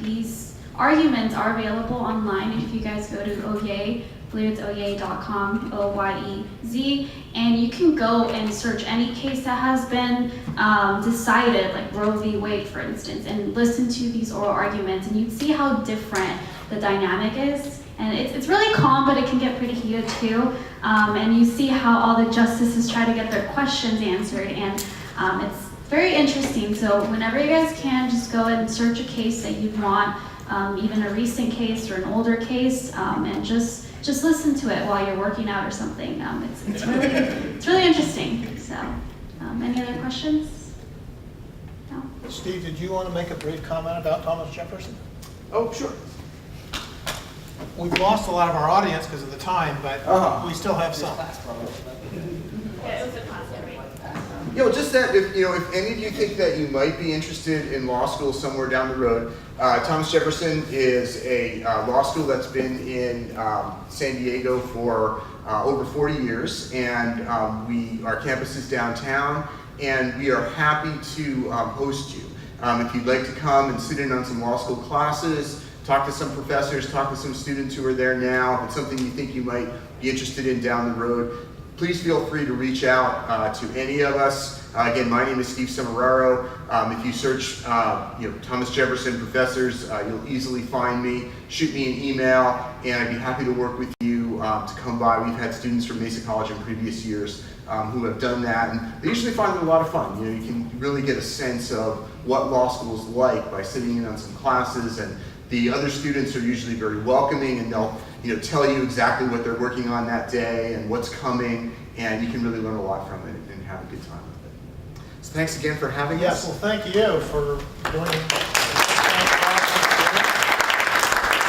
these arguments are available online if you guys go to Oyez, I believe it's oyez.com, O-Y-E-Z, and you can go and search any case that has been decided, like Roe v. Wade, for instance, and listen to these oral arguments, and you'd see how different the dynamic is. And it's really calm, but it can get pretty heated too. And you see how all the justices try to get their questions answered, and it's very interesting. So whenever you guys can, just go and search a case that you want, even a recent case or an older case, and just listen to it while you're working out or something. It's really interesting. So, any other questions? No? Steve, did you want to make a brief comment about Thomas Jefferson? Oh, sure. We've lost a lot of our audience because of the time, but we still have some. Yeah, it was a class, right? Just that if any of you think that you might be interested in law school somewhere down the road, Thomas Jefferson is a law school that's been in San Diego for over 40 years, and our campus is downtown, and we are happy to host you. If you'd like to come and sit in on some law school classes, talk to some professors, talk to some students who are there now, if it's something you think you might be interested in down the road, please feel free to reach out to any of us. Again, my name is Steve Samara. If you search Thomas Jefferson professors, you'll easily find me. Shoot me an email, and I'd be happy to work with you to come by. We've had students from Mesa College in previous years who have done that, and they usually find it a lot of fun. You can really get a sense of what law school is like by sitting in on some classes, and the other students are usually very welcoming, and they'll tell you exactly what they're working on that day and what's coming, and you can really learn a lot from it and have a good time with it. So thanks again for having us. Yes, well, thank you for joining.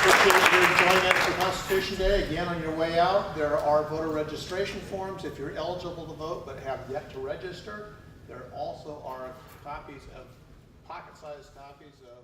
Appreciate you joining us for Constitution Day. Again, on your way out, there are voter registration forms if you're eligible to vote but have yet to register. There also are copies of, pocket-sized copies of